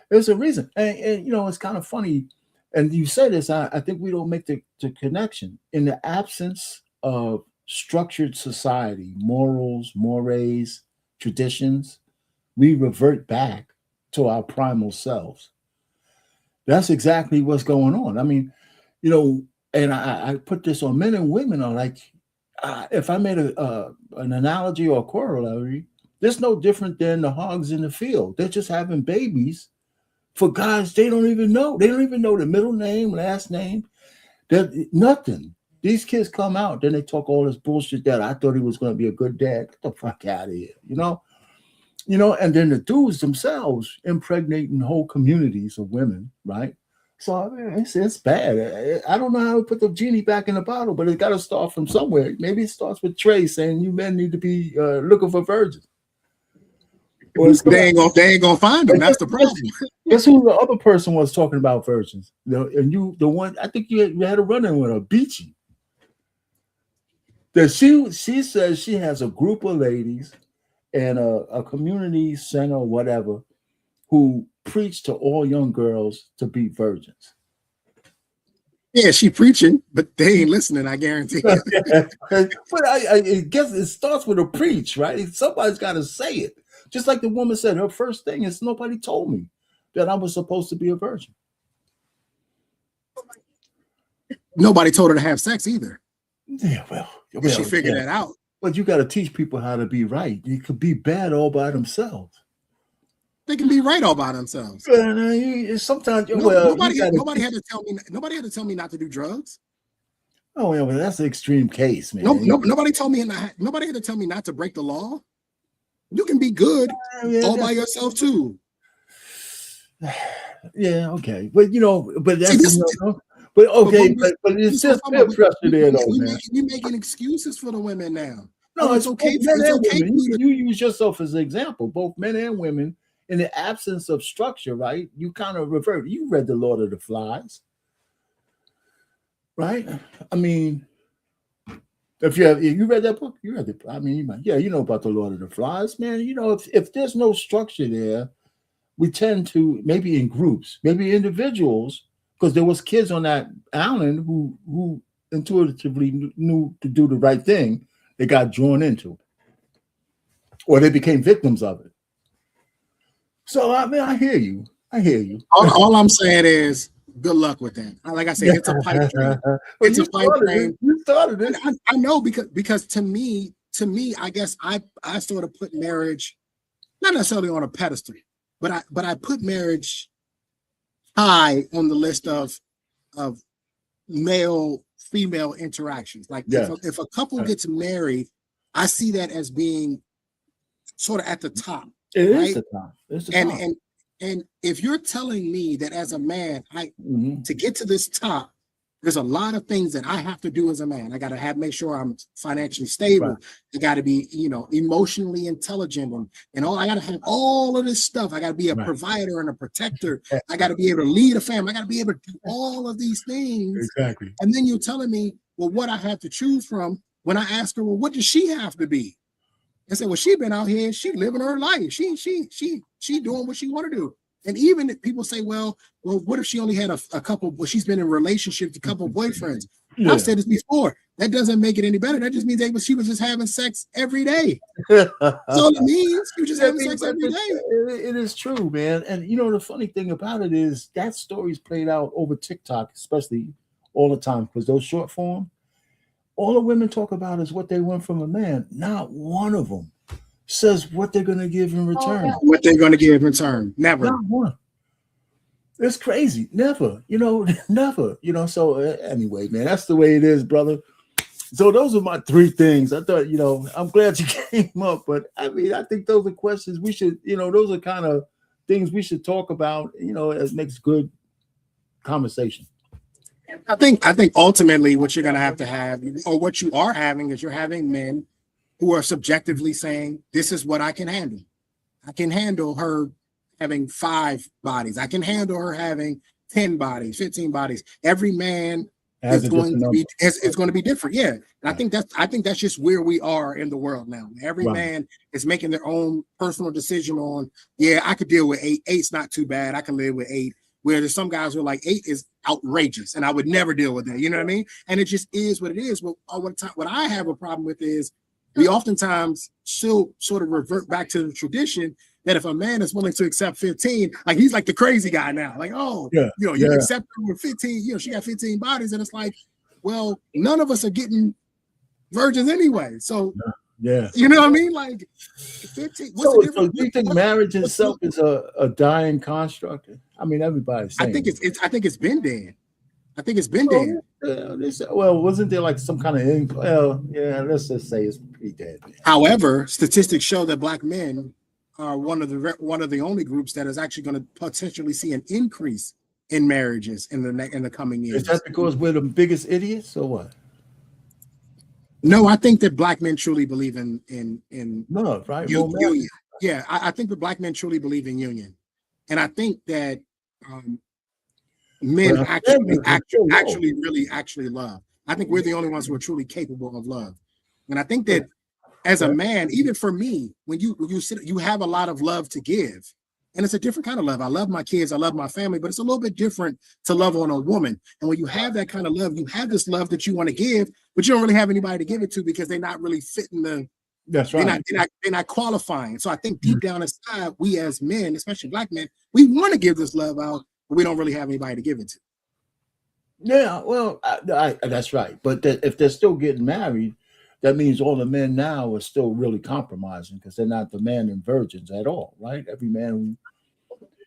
[SPEAKER 4] There's a reason, and you know, it's kind of funny. And you say this, I think we don't make the connection. In the absence of structured society, morals, mores, traditions, we revert back to our primal selves. That's exactly what's going on. I mean, you know, and I put this on men and women are like, if I made an analogy or a corollary, there's no different than the hogs in the field. They're just having babies for guys they don't even know. They don't even know the middle name, last name. They're nothing. These kids come out, then they talk all this bullshit that I thought he was going to be a good dad. Get the fuck out of here, you know? You know, and then the dudes themselves impregnating whole communities of women, right? So I mean, it's bad. I don't know how to put the genie back in the bottle, but it got to start from somewhere. Maybe it starts with Trey saying you men need to be looking for virgins.
[SPEAKER 17] Well, they ain't gonna find them. That's the problem.
[SPEAKER 4] Guess who the other person was talking about virgins? And you, the one I think you had a run-in with her, Beachy. That she says she has a group of ladies and a community center or whatever who preach to all young girls to be virgins.
[SPEAKER 17] Yeah, she preaching, but they ain't listening, I guarantee.
[SPEAKER 4] But I guess it starts with a preach, right? Somebody's got to say it. Just like the woman said, her first thing is nobody told me that I was supposed to be a virgin.
[SPEAKER 17] Nobody told her to have sex either.
[SPEAKER 4] Yeah, well
[SPEAKER 17] she figured that out.
[SPEAKER 4] But you got to teach people how to be right. You could be bad all by themselves.
[SPEAKER 17] They can be right all by themselves.
[SPEAKER 4] Sometimes
[SPEAKER 17] nobody had to tell me. Nobody had to tell me not to do drugs.
[SPEAKER 4] Oh yeah, well that's an extreme case, man.
[SPEAKER 17] Nobody told me. Nobody had to tell me not to break the law. You can be good all by yourself too.
[SPEAKER 4] Yeah, okay, but you know, but that's but it's just peer pressure there, though, man.
[SPEAKER 17] We're making excuses for the women now.
[SPEAKER 4] No,
[SPEAKER 17] it's okay.
[SPEAKER 4] It's okay. You use yourself as an example, both men and women. In the absence of structure, right? You kind of revert. You read The Lord of the Flies, right? I mean, if you read that book, you read it. I mean, you know about The Lord of the Flies, man. You know, if there's no structure there, we tend to, maybe in groups, maybe individuals, because there was kids on that island who intuitively knew to do the right thing. They got drawn into it, or they became victims of it. So I mean, I hear you.
[SPEAKER 17] All I'm saying is, good luck with that. Like I said, it's a pipe dream. It's a pipe dream.
[SPEAKER 4] You started it.
[SPEAKER 17] I know because to me, I guess I sort of put marriage not necessarily on a pedestal, but I put marriage high on the list of male female interactions. Like if a couple gets married, I see that as being sort of at the top.
[SPEAKER 4] It is the top. It's the top.
[SPEAKER 17] And if you're telling me that as a man, to get to this top, there's a lot of things that I have to do as a man. I got to make sure I'm financially stable. Right. I got to be, emotionally intelligent and all. I got to have all of this stuff. I got to be a provider and a protector. I got to be able to lead a family. I got to be able to do all of these things.
[SPEAKER 4] Exactly.
[SPEAKER 17] And then you're telling me, well, what I have to choose from when I ask her, well, what does she have to be? I said, well, she been out here, she living her life. She doing what she want to do. And even if people say, well, what if she only had a couple, she's been in relationships, a couple boyfriends. Yeah. I've said this before. That doesn't make it any better. That just means she was just having sex every day. That's all it means. She was just having sex every day.
[SPEAKER 4] It is true, man. And the funny thing about it is that story's played out over TikTok, especially all the time, because those short form, all the women talk about is what they want from a man. Not one of them says what they're going to give in return.
[SPEAKER 17] What they're going to give in return. Never.
[SPEAKER 4] Not one. It's crazy. Never. Never. So anyway, man, that's the way it is, brother. So those are my three things. I thought, I'm glad you came up, but I mean, I think those are questions we should, those are kind of things we should talk about, as makes good conversation.
[SPEAKER 17] I think ultimately what you're going to have, or what you are having, is you're having men who are subjectively saying, this is what I can handle. I can handle her having 5 bodies. I can handle her having 10 bodies, 15 bodies. Every man it's going to be different. Yeah. And I think that's just where we are in the world now. Every man is making their own personal decision on, yeah, I could deal with 8. 8's not too bad. I can live with 8. Where there's some guys who are like 8 is outrageous and I would never deal with that. You know what I mean? And it just is what it is. Well, what I have a problem with is we oftentimes still sort of revert back to the tradition that if a man is willing to accept 15, like he's like the crazy guy now. Like, oh, you accept her with 15, she got 15 bodies. And it's like, well, none of us are getting virgins anyway. So you know what I mean? Like 15.
[SPEAKER 4] So do you think marriage itself is a dying construct? I mean, everybody's saying
[SPEAKER 17] I think it's been dead. I think it's been dead.
[SPEAKER 4] Well, wasn't there like some kind of let's just say it's pretty dead.
[SPEAKER 17] However, statistics show that Black men are one of the only groups that is actually going to potentially see an increase in marriages in the coming years.
[SPEAKER 4] Is that because we're the biggest idiots or what?
[SPEAKER 17] No, I think that Black men truly believe in
[SPEAKER 4] love, right?
[SPEAKER 17] Union. Yeah, I think that Black men truly believe in union, and I think that men actually really love. I think we're the only ones who are truly capable of love, and I think that as a man, even for me, when you sit, you have a lot of love to give, and it's a different kind of love. I love my kids, I love my family, but it's a little bit different to love on a woman. And when you have that kind of love, you have this love that you want to give, but you don't really have anybody to give it to because they're not really fitting the.
[SPEAKER 4] That's right.
[SPEAKER 17] They're not qualifying. So I think deep down inside, we as men, especially Black men, we want to give this love out, but we don't really have anybody to give it to.
[SPEAKER 4] Yeah, well, that's right. But if they're still getting married, that means all the men now are still really compromising because they're not demanding virgins at all, right? Every man,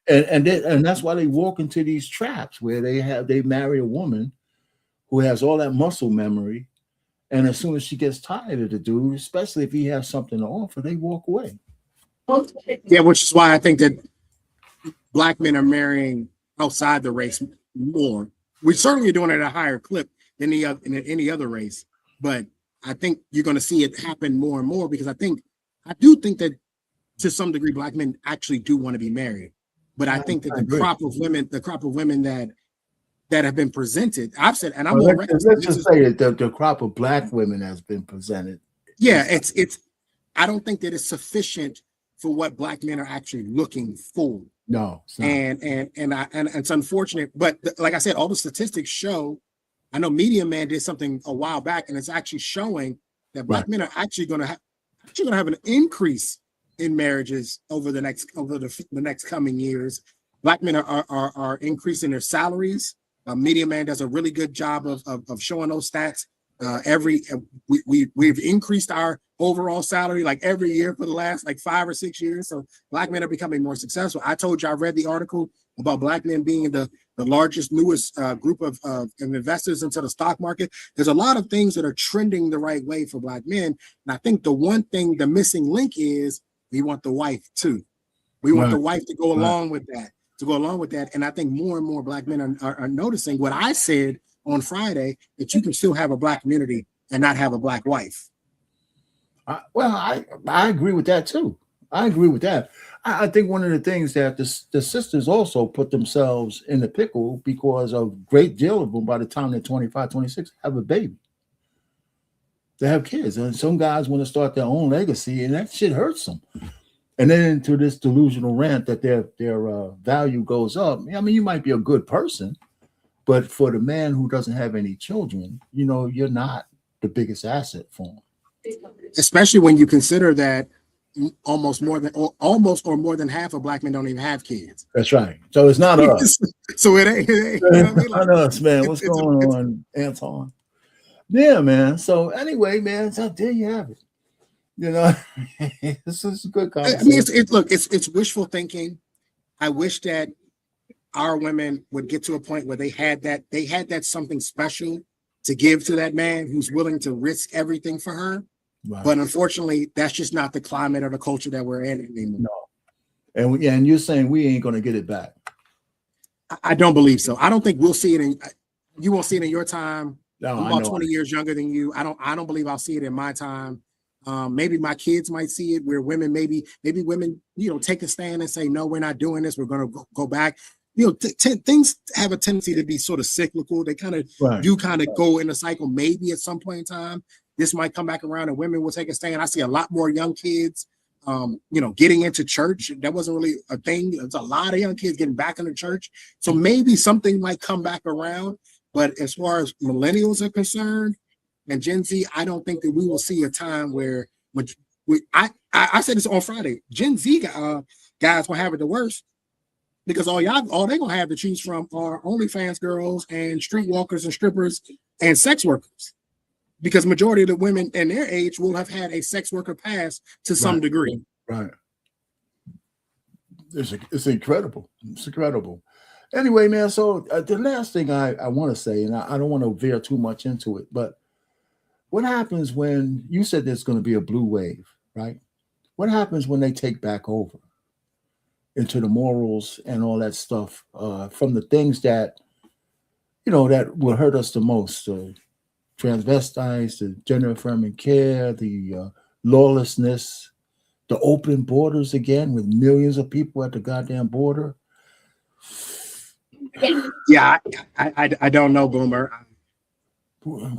[SPEAKER 4] and that's why they walk into these traps where they marry a woman who has all that muscle memory, and as soon as she gets tired of the dude, especially if he has something to offer, they walk away.
[SPEAKER 17] Yeah, which is why I think that Black men are marrying outside the race more. We're certainly doing it at a higher clip than any other race, but I think you're going to see it happen more and more because I do think that to some degree Black men actually do want to be married, but I think that the crop of women that have been presented, I've said, and
[SPEAKER 4] let's just say that the crop of Black women has been presented.
[SPEAKER 17] Yeah, it's. I don't think that it's sufficient for what Black men are actually looking for.
[SPEAKER 4] No,
[SPEAKER 17] and it's unfortunate, but like I said, all the statistics show. I know Media Man did something a while back, and it's actually showing that Black men are actually going to have an increase in marriages over the next coming years. Black men are increasing their salaries. Media Man does a really good job of showing those stats. We've increased our overall salary like every year for the last like 5 or 6 years. So Black men are becoming more successful. I told you I read the article about Black men being the largest, newest group of investors into the stock market. There's a lot of things that are trending the right way for Black men. And I think the one thing, the missing link is we want the wife too. We want the wife to go along with that. And I think more and more Black men are noticing what I said on Friday, that you can still have a Black community and not have a Black wife.
[SPEAKER 4] I agree with that too. I agree with that. I think one of the things that the sisters also put themselves in the pickle because a great deal of them, by the time they're 25, 26, have a baby. They have kids. And some guys want to start their own legacy, and that shit hurts them. And then into this delusional rant that their value goes up. I mean, you might be a good person, but for the man who doesn't have any children, you're not the biggest asset for him.
[SPEAKER 17] Especially when you consider that almost more than half of Black men don't even have kids.
[SPEAKER 4] That's right. So it's not us.
[SPEAKER 17] So it ain't
[SPEAKER 4] it's not us, man. What's going on, Anton? Yeah, man. So anyway, man, so there you have it. This is a good conversation.
[SPEAKER 17] I mean, it's wishful thinking. I wish that our women would get to a point where they had that something special to give to that man who's willing to risk everything for her. Right. But unfortunately, that's just not the climate or the culture that we're in anymore.
[SPEAKER 4] No. And you're saying we ain't going to get it back.
[SPEAKER 17] I don't believe so. I don't think we'll see it you won't see it in your time.
[SPEAKER 4] No,
[SPEAKER 17] I'm about 20 years younger than you. I don't believe I'll see it in my time. Maybe my kids might see it where women, maybe women, take a stand and say, no, we're not doing this. We're going to go back. things have a tendency to be sort of cyclical. They kind of do kind of go in a cycle. Maybe at some point in time, this might come back around and women will take a stand. I see a lot more young kids, getting into church. That wasn't really a thing. There's a lot of young kids getting back into church. So maybe something might come back around. But as far as millennials are concerned and Gen Z, I don't think that we will see a time where I said this on Friday. Gen Z guys will have it the worst because all they're gonna have to choose from are OnlyFans girls and streetwalkers and strippers and sex workers. Because majority of the women in their age will have had a sex worker past to some degree.
[SPEAKER 4] Right. It's incredible. It's incredible. Anyway, man, so the last thing I want to say, and I don't want to veer too much into it, but what happens when you said there's going to be a blue wave, right? What happens when they take back over into the morals and all that stuff from the things that, that will hurt us the most? Transvestites, the gender-affirming care, the lawlessness, the open borders again with millions of people at the goddamn border.
[SPEAKER 17] Yeah, I don't know, Boomer.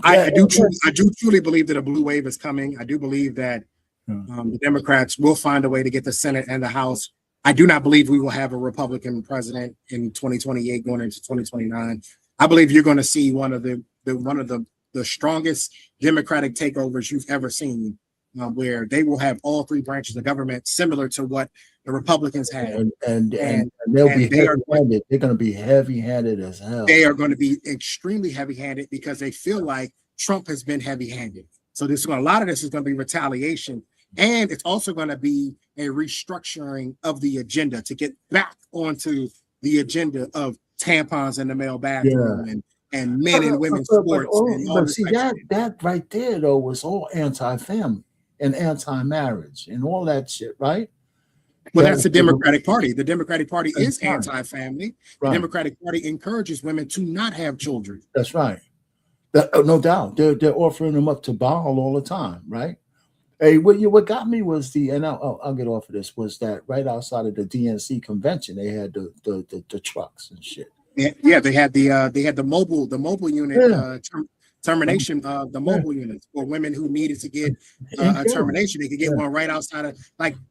[SPEAKER 17] I do truly believe that a blue wave is coming. I do believe that the Democrats will find a way to get the Senate and the House. I do not believe we will have a Republican president in 2028 going into 2029. I believe you're going to see one of the strongest Democratic takeovers you've ever seen, where they will have all three branches of government similar to what the Republicans had.
[SPEAKER 4] And they'll be heavy-handed. They're going to be heavy-handed as hell.
[SPEAKER 17] They are going to be extremely heavy-handed because they feel like Trump has been heavy-handed. So a lot of this is going to be retaliation. And it's also going to be a restructuring of the agenda to get back onto the agenda of tampons in the male bathroom and men and women's sports.
[SPEAKER 4] But see, that right there, though, was all anti-family and anti-marriage and all that shit, right?
[SPEAKER 17] Well, that's the Democratic Party. The Democratic Party is anti-family. The Democratic Party encourages women to not have children.
[SPEAKER 4] That's right. No doubt. They're offering them up to Baal all the time, right? Hey, what got me was and I'll get off of this, was that right outside of the DNC convention, they had the trucks and shit.
[SPEAKER 17] Yeah, they had the mobile unit termination of the mobile units for women who needed to get a termination. They could get one right outside of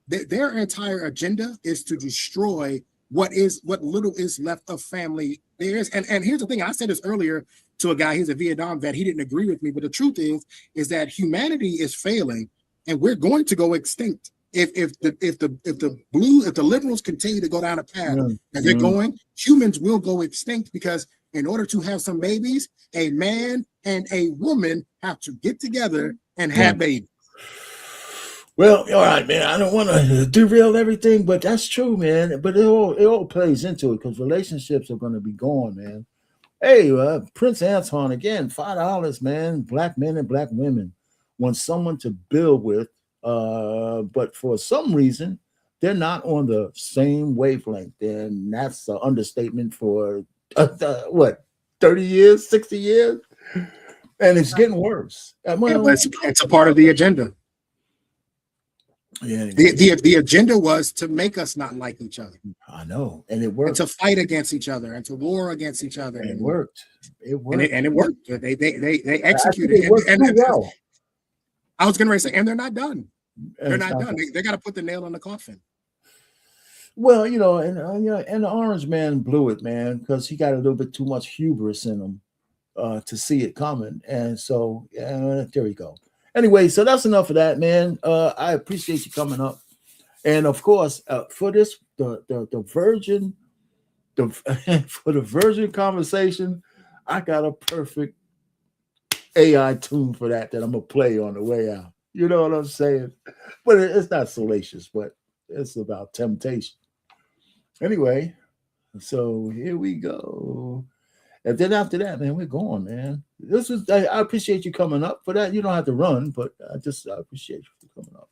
[SPEAKER 17] their entire agenda is to destroy what little is left of family there is. And here's the thing, I said this earlier to a guy, he's a Vietnam vet. He didn't agree with me, but the truth is that humanity is failing and we're going to go extinct. If the liberals continue to go down a path that they're going, humans will go extinct because in order to have some babies, a man and a woman have to get together and have babies.
[SPEAKER 4] Well, all right, man. I don't want to derail everything, but that's true, man. But it all plays into it because relationships are going to be gone, man. Hey, Prince Anton again, $5, man. Black men and black women want someone to build with. But for some reason, they're not on the same wavelength. And that's an understatement for 30 years, 60 years? And it's getting worse.
[SPEAKER 17] It's a part of the agenda.
[SPEAKER 4] Yeah,
[SPEAKER 17] the agenda was to make us not like each other.
[SPEAKER 4] I know, and it worked.
[SPEAKER 17] And to fight against each other and to war against each other.
[SPEAKER 4] And it worked. It worked.
[SPEAKER 17] And it worked. They executed it.
[SPEAKER 4] Well.
[SPEAKER 17] I was going to say, and they're not done. They're not done. They got to put the nail in the coffin.
[SPEAKER 4] Well, and the Orange Man blew it, man, because he got a little bit too much hubris in him to see it coming, and so there we go. Anyway, so that's enough of that, man. I appreciate you coming up, and of course, for this the virgin, for the virgin conversation, I got a perfect AI tune for that I'm gonna play on the way out. You know what I'm saying? But it's not salacious, but it's about temptation. Anyway, so here we go. And then after that, man, we're going, man. I appreciate you coming up for that. You don't have to run, but I appreciate you for coming up.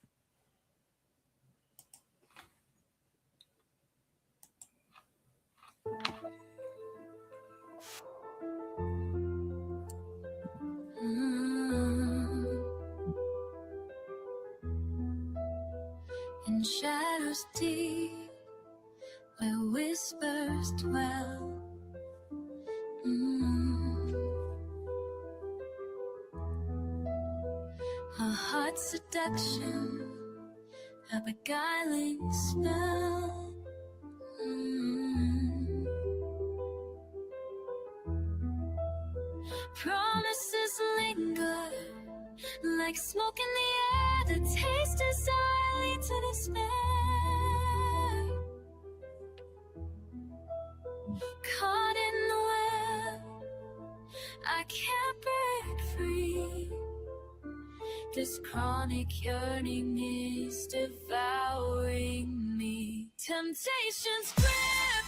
[SPEAKER 5] In shadows deep, where whispers dwell. A heart seduction, a beguiling spell. Promises linger like smoke in the air. The taste is sour, lead to despair. Caught in the web, I can't break free. This chronic yearning is devouring me. Temptation's grip,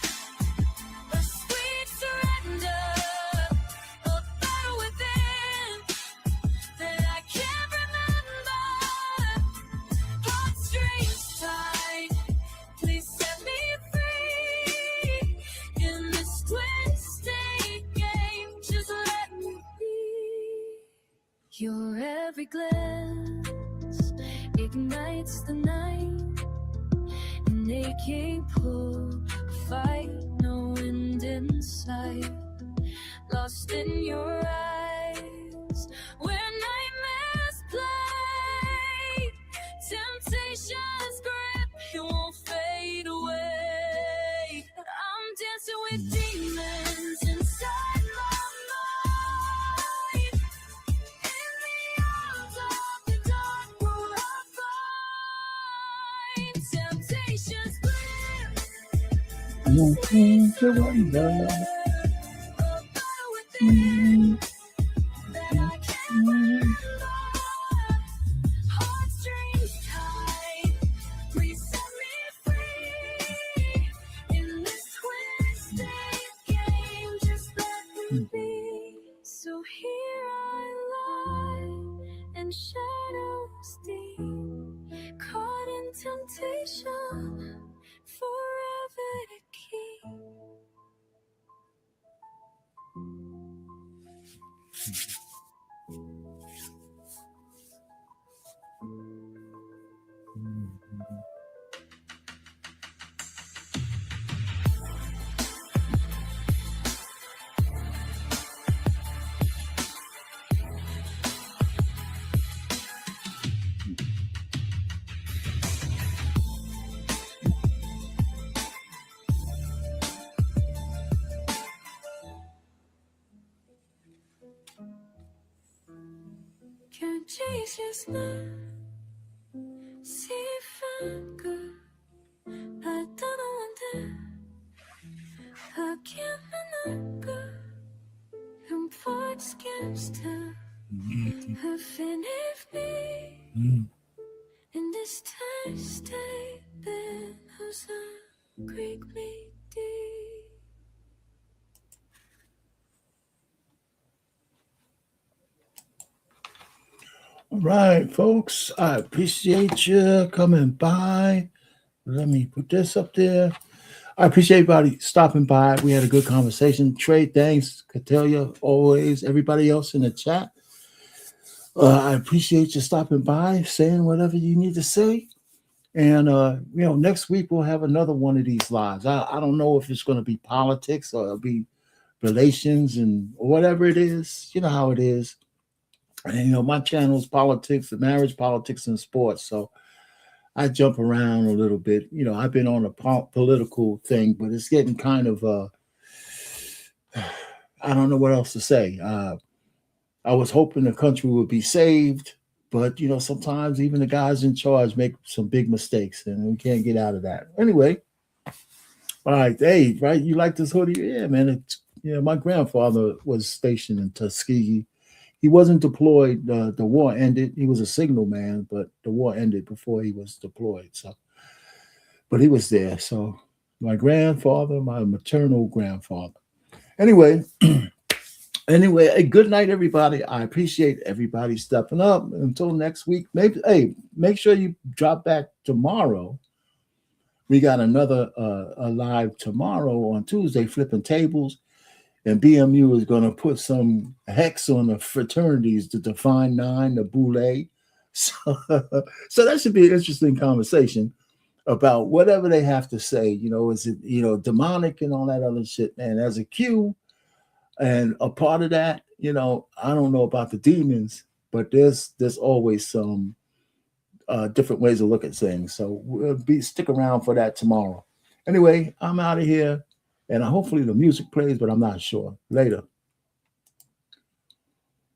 [SPEAKER 5] a sweet surrender, a battle within that I can't remember. Heartstrings tied, please set me free. In this twisted game, just let me be. Your every glance ignites the night. An aching pull, fight, no end in sight. Lost in your eyes, where nightmares play. Temptation's grip, it won't fade away. I'm dancing with demons inside my mind. In the arms of the dark world I find temptation's grip.
[SPEAKER 4] Nothing to wonder.
[SPEAKER 5] Heartstrings tied, please set me free. In this twisted game, just let me be. So here I lie in shadows deep, caught in temptation, forever to keep. Can't chase your smile, see fine girl. I don't wonder, I can't remember. And parts can't tell, her finish me. In this time, stay been who's a Greek me deep.
[SPEAKER 4] All right, folks. I appreciate you coming by. Let me put this up there. I appreciate everybody stopping by. We had a good conversation. Trey, thanks. Catelia, always. Everybody else in the chat. I appreciate you stopping by, saying whatever you need to say. And, next week we'll have another one of these lives. I don't know if it's going to be politics or it'll be relations and whatever it is. You know how it is. And, my channel is politics, marriage, politics, and sports. So I jump around a little bit. I've been on a political thing, but it's getting kind of, I don't know what else to say. I was hoping the country would be saved, but, sometimes even the guys in charge make some big mistakes, and we can't get out of that. Anyway, all right. Hey, right, you like this hoodie? Yeah, man. My grandfather was stationed in Tuskegee. He wasn't deployed. The war ended. He was a signal man, but the war ended before he was deployed. So, but he was there. So my grandfather, my maternal grandfather. Anyway, hey, good night, everybody. I appreciate everybody stepping up. Until next week, make sure you drop back tomorrow. We got another a live tomorrow on Tuesday, flipping tables. And BMU is going to put some hex on the fraternities, the Define Nine, the Boule. So that should be an interesting conversation. about whatever they have to say. You know, is it, you know, demonic and all that other shit, man? As a Q and a part of that, you know, I don't know about the demons, but there's always some different ways to look at things. So we'll stick around for that tomorrow. Anyway, I'm out of here, and hopefully the music plays, but I'm not sure. Later.